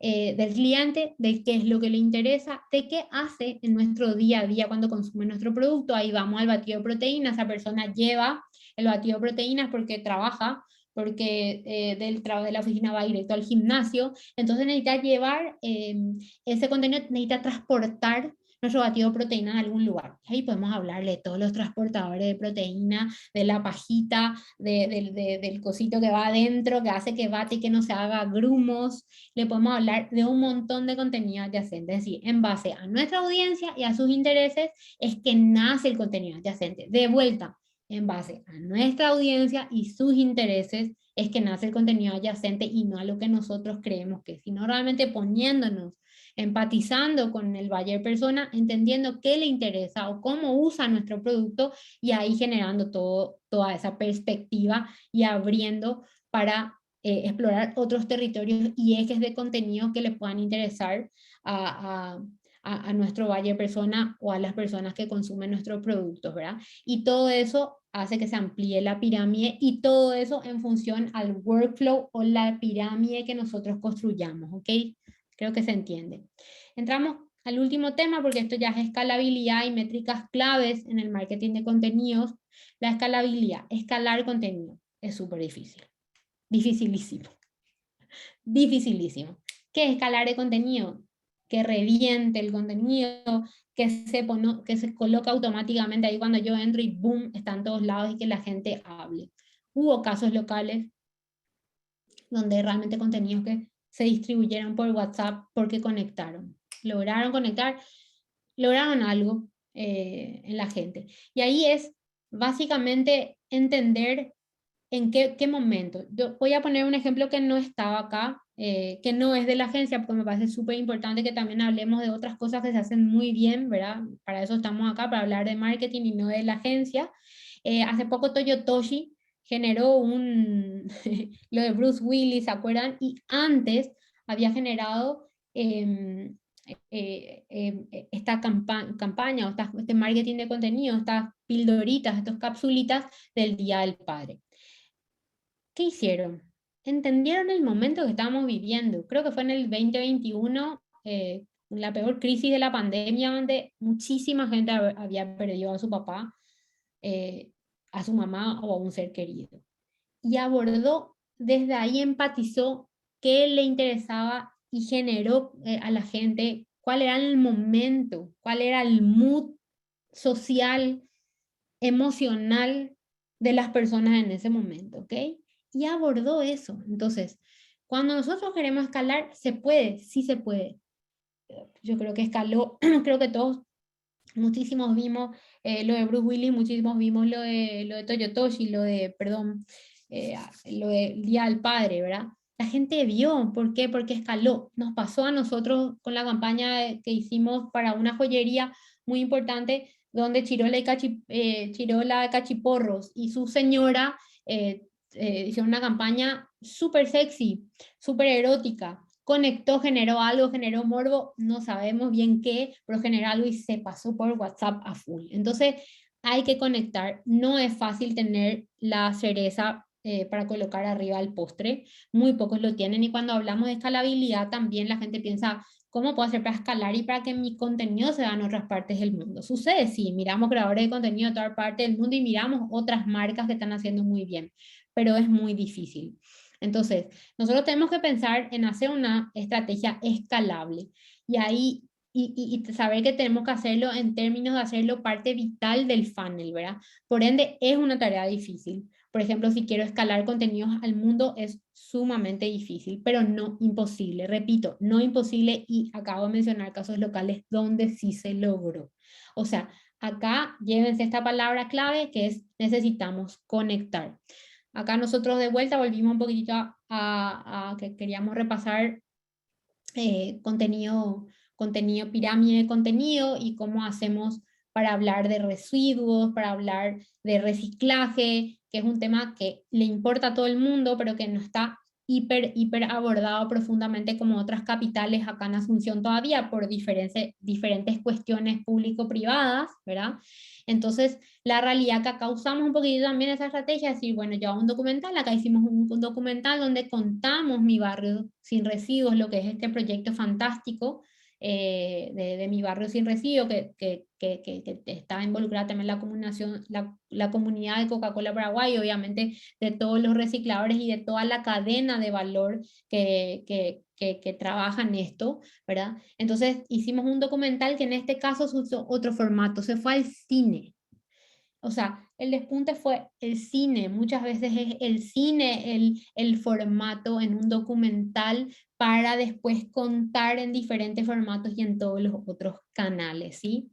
del cliente, de qué es lo que le interesa, de qué hace en nuestro día a día cuando consume nuestro producto. Ahí vamos al batido de proteínas. Esa persona lleva el batido de proteínas porque trabaja, porque del trabajo de la oficina va directo al gimnasio. Entonces necesita llevar ese contenido, necesita transportar nuestro batido de proteína en algún lugar. Ahí podemos hablarle de todos los transportadores de proteína, de la pajita, del cosito que va adentro, que hace que bate y que no se haga grumos. Le podemos hablar de un montón de contenido adyacente. Es decir, en base a nuestra audiencia y a sus intereses es que nace el contenido adyacente. De vuelta, en base a nuestra audiencia y sus intereses es que nace el contenido adyacente y no a lo que nosotros creemos que es, sino realmente poniéndonos, empatizando con el buyer persona, entendiendo qué le interesa o cómo usa nuestro producto y ahí generando toda esa perspectiva y abriendo para explorar otros territorios y ejes de contenido que le puedan interesar a nuestro buyer persona o a las personas que consumen nuestros productos, ¿verdad? Y todo eso hace que se amplíe la pirámide y todo eso en función al workflow o la pirámide que nosotros construyamos, ¿ok? Creo que se entiende. Entramos al último tema porque esto ya es escalabilidad y métricas claves en el marketing de contenidos. La escalabilidad, escalar contenido, es súper difícil. Dificilísimo. Dificilísimo. ¿Qué es escalar el contenido? Que reviente el contenido, que se coloca automáticamente ahí cuando yo entro y boom, está en todos lados y que la gente hable. Hubo casos locales donde realmente contenidos que se distribuyeron por WhatsApp porque conectaron. Lograron conectar, lograron algo en la gente. Y ahí es básicamente entender en qué momento. Yo voy a poner un ejemplo que no estaba acá, que no es de la agencia, porque me parece súper importante que también hablemos de otras cosas que se hacen muy bien, ¿verdad? Para eso estamos acá, para hablar de marketing y no de la agencia. Hace poco Toyotoshi generó lo de Bruce Willis, ¿se acuerdan? Y antes había generado esta campaña o este marketing de contenido, estas pildoritas, estas capsulitas del Día del Padre. ¿Qué hicieron? Entendieron el momento que estábamos viviendo. Creo que fue en el 2021, la peor crisis de la pandemia, donde muchísima gente había perdido a su papá, a su mamá o a un ser querido. Y abordó, desde ahí empatizó qué le interesaba y generó a la gente cuál era el momento, cuál era el mood social, emocional de las personas en ese momento, ¿ok? Y abordó eso. Entonces, cuando nosotros queremos escalar, se puede, sí se puede. Yo creo que escaló, creo que todos, muchísimos vimos lo de Bruce Willis, muchísimos vimos lo de Toyotoshi, lo de Día del Padre, ¿verdad? La gente vio, ¿por qué? Porque escaló. Nos pasó a nosotros con la campaña que hicimos para una joyería muy importante, donde Chirola de Cachiporros y su señora hicieron una campaña súper sexy, súper erótica. Conectó, generó algo, generó morbo, no sabemos bien qué, pero generó algo y se pasó por WhatsApp a full. Entonces hay que conectar. No es fácil tener la cereza para colocar arriba del postre, muy pocos lo tienen, y cuando hablamos de escalabilidad también la gente piensa, ¿cómo puedo hacer para escalar y para que mi contenido se vea en otras partes del mundo? Sucede, sí, miramos creadores de contenido de toda parte del mundo y miramos otras marcas que están haciendo muy bien, pero es muy difícil. Entonces, nosotros tenemos que pensar en hacer una estrategia escalable y ahí y saber que tenemos que hacerlo en términos de hacerlo parte vital del funnel, ¿verdad? Por ende, es una tarea difícil. Por ejemplo, si quiero escalar contenidos al mundo es sumamente difícil, pero no imposible. Repito, no imposible, y acabo de mencionar casos locales donde sí se logró. O sea, acá llévense esta palabra clave que es necesitamos conectar. Acá nosotros de vuelta volvimos un poquitito a que queríamos repasar contenido, pirámide de contenido y cómo hacemos para hablar de residuos, para hablar de reciclaje, que es un tema que le importa a todo el mundo, pero que no está hiper abordado profundamente como otras capitales acá en Asunción todavía por diferentes cuestiones público-privadas, ¿verdad? Entonces, la realidad que acá usamos un poquito también esa estrategia, es decir, bueno, yo hago un documental, acá hicimos un documental donde contamos Mi Barrio Sin Residuos, lo que es este proyecto fantástico de Mi Barrio Sin Residuos, que está involucrada también la comunidad de Coca-Cola Paraguay, obviamente de todos los recicladores y de toda la cadena de valor que trabaja en esto, ¿verdad? Entonces hicimos un documental que en este caso se usó otro formato, se fue al cine. O sea, el despunte fue el cine, muchas veces es el cine el formato en un documental para después contar en diferentes formatos y en todos los otros canales, ¿sí?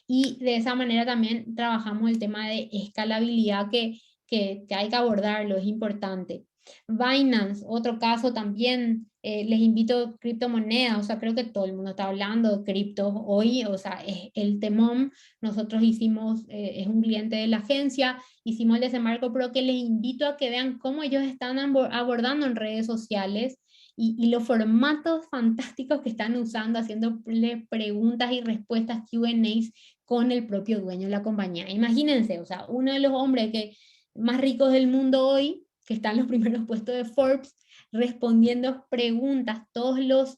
Y de esa manera también trabajamos el tema de escalabilidad que hay que abordarlo, es importante. Binance, otro caso también, les invito criptomonedas, o sea, creo que todo el mundo está hablando de criptos hoy, o sea, es el temón. Nosotros hicimos, es un cliente de la agencia, hicimos el desembarco, pero que les invito a que vean cómo ellos están abordando en redes sociales y los formatos fantásticos que están usando, haciéndole preguntas y respuestas, Q&As con el propio dueño de la compañía. Imagínense, o sea, uno de los hombres más ricos del mundo hoy, que está en los primeros puestos de Forbes, respondiendo preguntas, todos los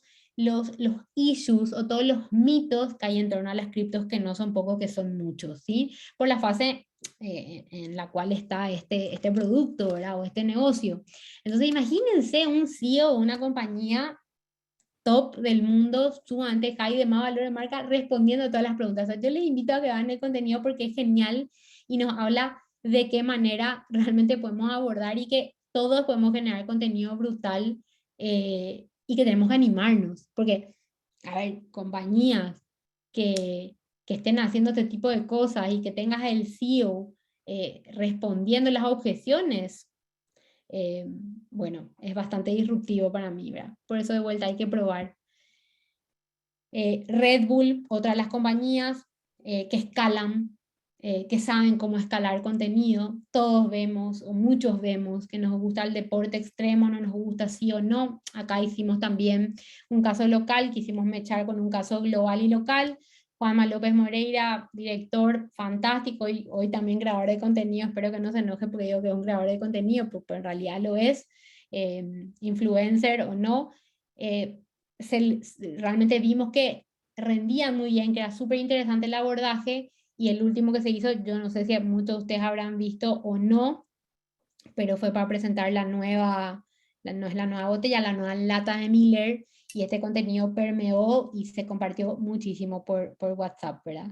issues o todos los mitos que hay en torno a las criptos, que no son pocos, que son muchos, ¿sí? Por la fase en la cual está este producto, ¿verdad? O este negocio. Entonces imagínense un CEO de una compañía top del mundo, sumamente high, de más valor de marca, respondiendo a todas las preguntas. O sea, yo les invito a que vean el contenido porque es genial y nos habla de qué manera realmente podemos abordar y que todos podemos generar contenido brutal, y que tenemos que animarnos. Porque, a ver, compañías que estén haciendo este tipo de cosas y que tengas el CEO respondiendo las objeciones, bueno, es bastante disruptivo para mí, ¿verdad? Por eso de vuelta hay que probar. Red Bull, otra de las compañías que escalan, que saben cómo escalar contenido. Todos vemos, o muchos vemos, que nos gusta el deporte extremo, no nos gusta sí o no. Acá hicimos también un caso local, quisimos mechar con un caso global y local. Juanma López Moreira, director fantástico, y hoy también creador de contenido, espero que no se enoje porque digo que es un creador de contenido, pero en realidad lo es, influencer o no, realmente vimos que rendía muy bien, que era súper interesante el abordaje, y el último que se hizo, yo no sé si muchos de ustedes habrán visto o no, pero fue para presentar no es la nueva botella, la nueva lata de Miller, y este contenido permeó y se compartió muchísimo por WhatsApp, ¿verdad?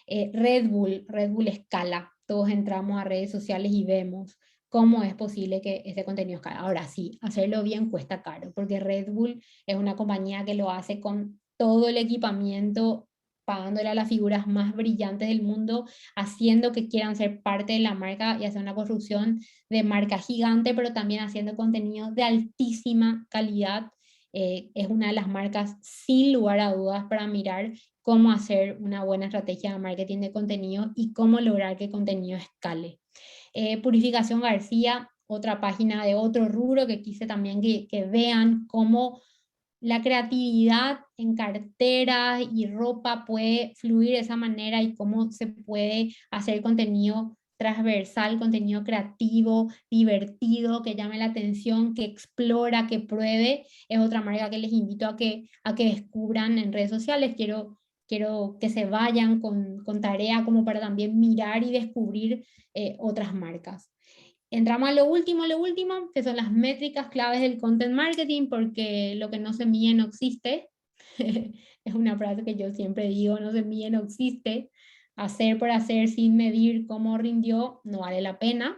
Red Bull escala, todos entramos a redes sociales y vemos cómo es posible que este contenido escala. Ahora sí, hacerlo bien cuesta caro, porque Red Bull es una compañía que lo hace con todo el equipamiento, pagándole a las figuras más brillantes del mundo, haciendo que quieran ser parte de la marca y hacer una construcción de marca gigante, pero también haciendo contenido de altísima calidad. Es una de las marcas sin lugar a dudas para mirar cómo hacer una buena estrategia de marketing de contenido y cómo lograr que el contenido escale. Purificación García, otra página de otro rubro que quise también que vean cómo la creatividad en carteras y ropa puede fluir de esa manera y cómo se puede hacer contenido transversal, contenido creativo, divertido, que llame la atención, que explora, que pruebe. Es otra marca que les invito a que descubran en redes sociales. Quiero que se vayan con tarea como para también mirar y descubrir otras marcas. Entramos a lo último, que son las métricas claves del content marketing, porque lo que no se mide no existe. Es una frase que yo siempre digo, no se mide no existe. Hacer por hacer sin medir cómo rindió no vale la pena.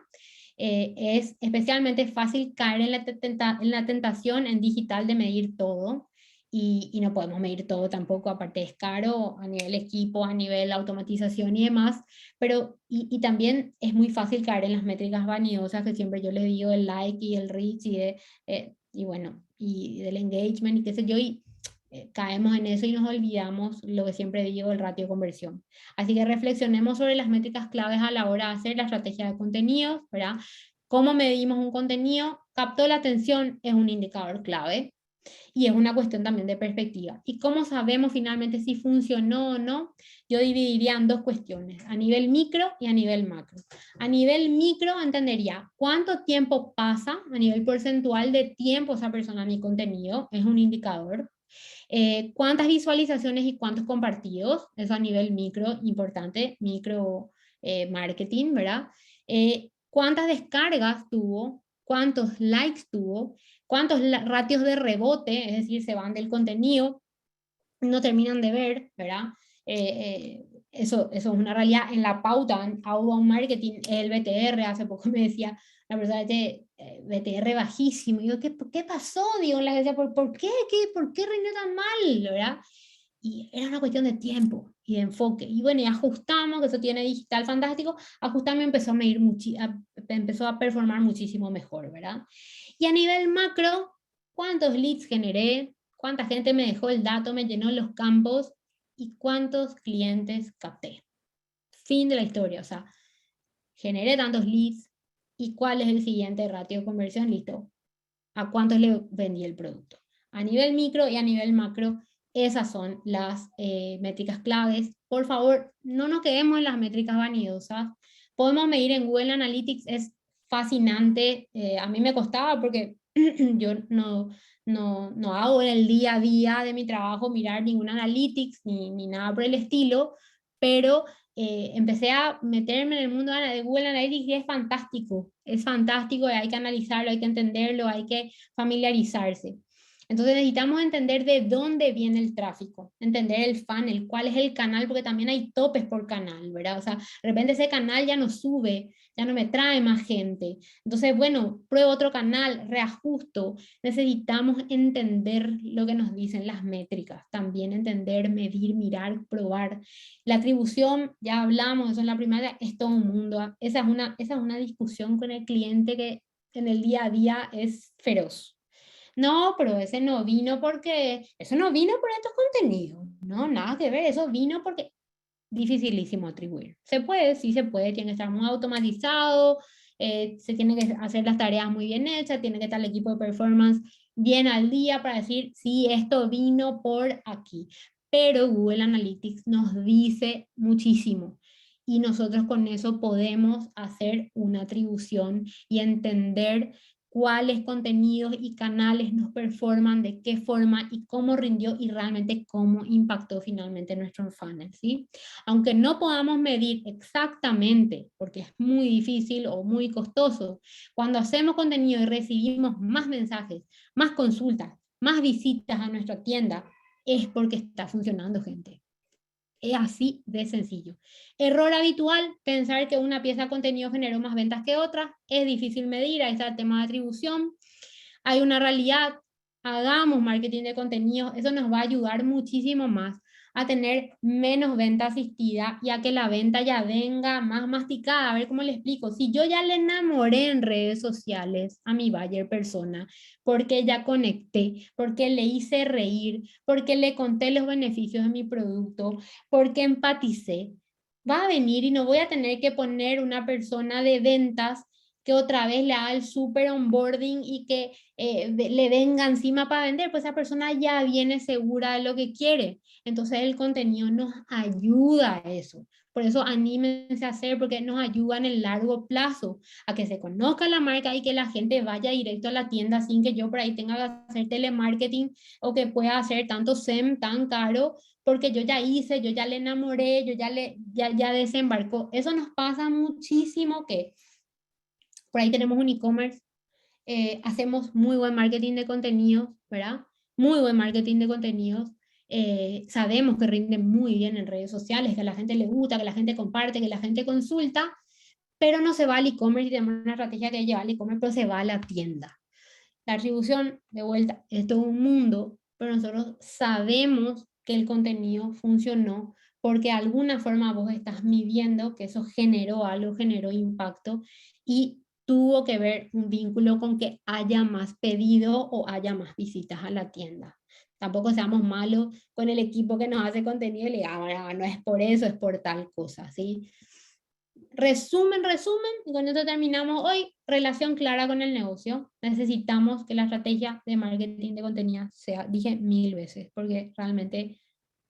Es especialmente fácil caer en la tentación en digital de medir todo. Y no podemos medir todo tampoco, aparte es caro a nivel equipo, a nivel automatización y demás, pero y también es muy fácil caer en las métricas vanidosas que siempre yo les digo, el like y el reach y bueno, y del engagement y qué sé yo, y caemos en eso y nos olvidamos lo que siempre digo, el ratio de conversión. Así que reflexionemos sobre las métricas claves a la hora de hacer la estrategia de contenidos, ¿verdad? ¿Cómo medimos un contenido? Captó la atención, es un indicador clave. Y es una cuestión también de perspectiva. ¿Y cómo sabemos finalmente si funcionó o no? Yo dividiría en dos cuestiones, a nivel micro y a nivel macro. A nivel micro entendería cuánto tiempo pasa a nivel porcentual de tiempo esa persona en mi contenido, es un indicador. Cuántas visualizaciones y cuántos compartidos, eso a nivel micro, importante, micro marketing, ¿verdad? Cuántas descargas tuvo, cuántos likes tuvo, cuántos ratios de rebote, es decir, se van del contenido, no terminan de ver, ¿verdad? Eso es una realidad. En la pauta, en outbound marketing, el BTR, hace poco me decía la persona, BTR bajísimo. Y digo, ¿qué pasó? Digo, la decía, ¿por qué? ¿Por qué rindió tan mal? ¿Verdad? Y era una cuestión de tiempo y de enfoque. Y bueno, y ajustamos, que eso tiene digital fantástico, ajustamos y empezó a medir empezó a performar muchísimo mejor, ¿verdad? Y a nivel macro, ¿cuántos leads generé? ¿Cuánta gente me dejó el dato, me llenó los campos? ¿Y cuántos clientes capté? Fin de la historia, o sea, generé tantos leads y cuál es el siguiente ratio de conversión, listo. ¿A cuántos le vendí el producto? A nivel micro y a nivel macro, esas son las métricas claves. Por favor, no nos quedemos en las métricas vanidosas. Podemos medir en Google Analytics, es fascinante. A mí me costaba porque yo no hago en el día a día de mi trabajo mirar ningún Analytics ni nada por el estilo, pero empecé a meterme en el mundo de Google Analytics y es fantástico, hay que analizarlo, hay que entenderlo, hay que familiarizarse. Entonces necesitamos entender de dónde viene el tráfico, entender el funnel, cuál es el canal, porque también hay topes por canal, ¿verdad? O sea, de repente ese canal ya no sube, ya no me trae más gente. Entonces, bueno, pruebo otro canal, reajusto. Necesitamos entender lo que nos dicen las métricas, también entender, medir, mirar, probar. La atribución, ya hablamos, eso en la primaria, es todo un mundo. Esa es una discusión con el cliente que en el día a día es feroz. No, pero ese no vino porque, eso no vino por estos contenidos, no, nada que ver, eso vino porque, dificilísimo atribuir. Se puede, sí se puede, tiene que estar muy automatizado, se tiene que hacer las tareas muy bien hechas, tiene que estar el equipo de performance bien al día para decir, sí, esto vino por aquí. Pero Google Analytics nos dice muchísimo y nosotros con eso podemos hacer una atribución y entender cuáles contenidos y canales nos performan, de qué forma y cómo rindió y realmente cómo impactó finalmente nuestro funnel, ¿sí? Aunque no podamos medir exactamente, porque es muy difícil o muy costoso, cuando hacemos contenido y recibimos más mensajes, más consultas, más visitas a nuestra tienda, es porque está funcionando, gente. Es así de sencillo. Error habitual, pensar que una pieza de contenido generó más ventas que otra. Es difícil medir, ahí está el tema de atribución. Hay una realidad, hagamos marketing de contenido, eso nos va a ayudar muchísimo más a tener menos venta asistida y a que la venta ya venga más masticada. A ver cómo le explico. Si yo ya le enamoré en redes sociales a mi buyer persona, porque ya conecté, porque le hice reír, porque le conté los beneficios de mi producto, porque empaticé, va a venir y no voy a tener que poner una persona de ventas que otra vez le haga el super onboarding y que le venga encima para vender, pues esa persona ya viene segura de lo que quiere. Entonces el contenido nos ayuda a eso. Por eso anímense a hacer, porque nos ayuda en el largo plazo a que se conozca la marca y que la gente vaya directo a la tienda sin que yo por ahí tenga que hacer telemarketing o que pueda hacer tanto SEM tan caro, porque yo ya hice, yo ya le enamoré, yo ya desembarcó. Eso nos pasa muchísimo, que por ahí tenemos un e-commerce, hacemos muy buen marketing de contenidos, ¿verdad? Muy buen marketing de contenidos. Sabemos que rinde muy bien en redes sociales, que a la gente le gusta, que la gente comparte, que la gente consulta, pero no se va al e-commerce y tenemos una estrategia que lleva al e-commerce, pero se va a la tienda. La atribución, de vuelta, es todo un mundo, pero nosotros sabemos que el contenido funcionó porque de alguna forma vos estás midiendo que eso generó algo, generó impacto y tuvo que ver un vínculo con que haya más pedido o haya más visitas a la tienda. Tampoco seamos malos con el equipo que nos hace contenido y le digamos, no es por eso, es por tal cosa, ¿sí? Resumen, y con esto terminamos hoy. Relación clara con el negocio. Necesitamos que la estrategia de marketing de contenido sea, dije 1000 veces, porque realmente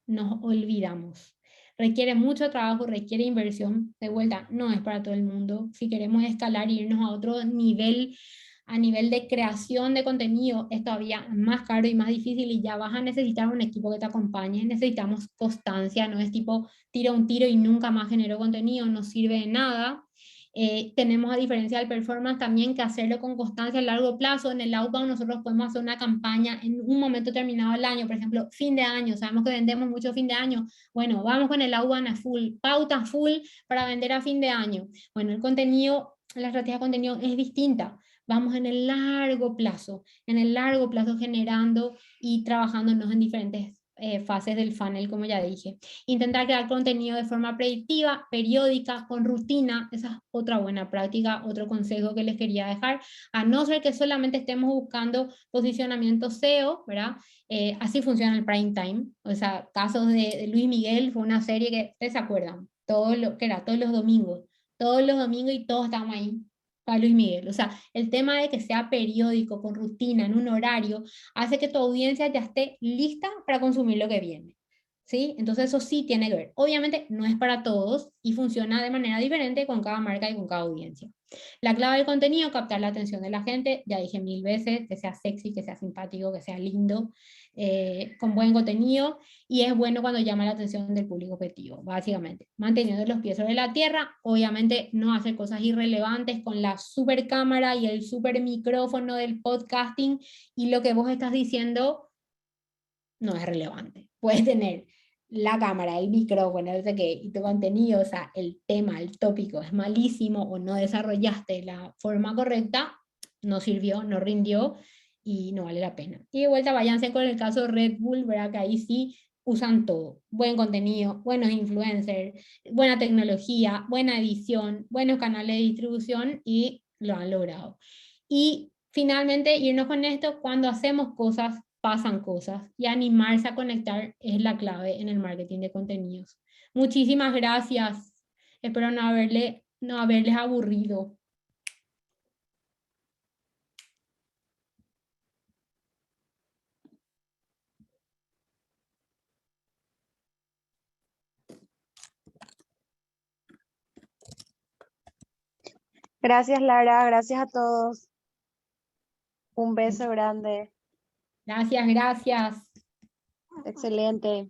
nos olvidamos. Requiere mucho trabajo, requiere inversión. De vuelta, no es para todo el mundo. Si queremos escalar e irnos a otro nivel, a nivel de creación de contenido, es todavía más caro y más difícil y ya vas a necesitar un equipo que te acompañe. Necesitamos constancia, no es tipo tira un tiro y nunca más genero contenido, no sirve de nada. Tenemos, a diferencia del performance, también que hacerlo con constancia a largo plazo. En el outbound nosotros podemos hacer una campaña en un momento terminado del año, por ejemplo, fin de año, sabemos que vendemos mucho fin de año, bueno, vamos con el outbound a full, pauta full para vender a fin de año. Bueno, el contenido, la estrategia de contenido es distinta. vamos en el largo plazo generando y trabajándonos en diferentes fases del funnel, como ya dije. Intentar crear contenido de forma predictiva, periódica, con rutina, esa es otra buena práctica, otro consejo que les quería dejar, a no ser que solamente estemos buscando posicionamiento SEO, ¿verdad? Así funciona el prime time, o sea, casos de Luis Miguel, fue una serie que, ¿ustedes se acuerdan? Todo lo que era todos los domingos y todos estábamos ahí para Luis Miguel. O sea, el tema de que sea periódico, con rutina, en un horario, hace que tu audiencia ya esté lista para consumir lo que viene. ¿Sí? Entonces eso sí tiene que ver. Obviamente no es para todos y funciona de manera diferente con cada marca y con cada audiencia. La clave del contenido, captar la atención de la gente, ya dije 1000 veces, que sea sexy, que sea simpático, que sea lindo, con buen contenido, y es bueno cuando llama la atención del público objetivo, básicamente. Manteniendo los pies sobre la tierra, obviamente no hacer cosas irrelevantes con la super cámara y el super micrófono del podcasting, y lo que vos estás diciendo no es relevante. Puedes tener la cámara, el micrófono, no sé qué, y tu contenido, o sea, el tema, el tópico es malísimo o no desarrollaste la forma correcta, no sirvió, no rindió y no vale la pena. Y de vuelta váyanse con el caso Red Bull, ¿verdad? Que ahí sí usan todo, buen contenido, buenos influencers, buena tecnología, buena edición, buenos canales de distribución y lo han logrado. Y finalmente, irnos con esto, cuando hacemos cosas, pasan cosas y animarse a conectar es la clave en el marketing de contenidos. Muchísimas gracias. Espero no haberles aburrido. Gracias, Lara. Gracias a todos. Un beso grande. Gracias, gracias. Excelente.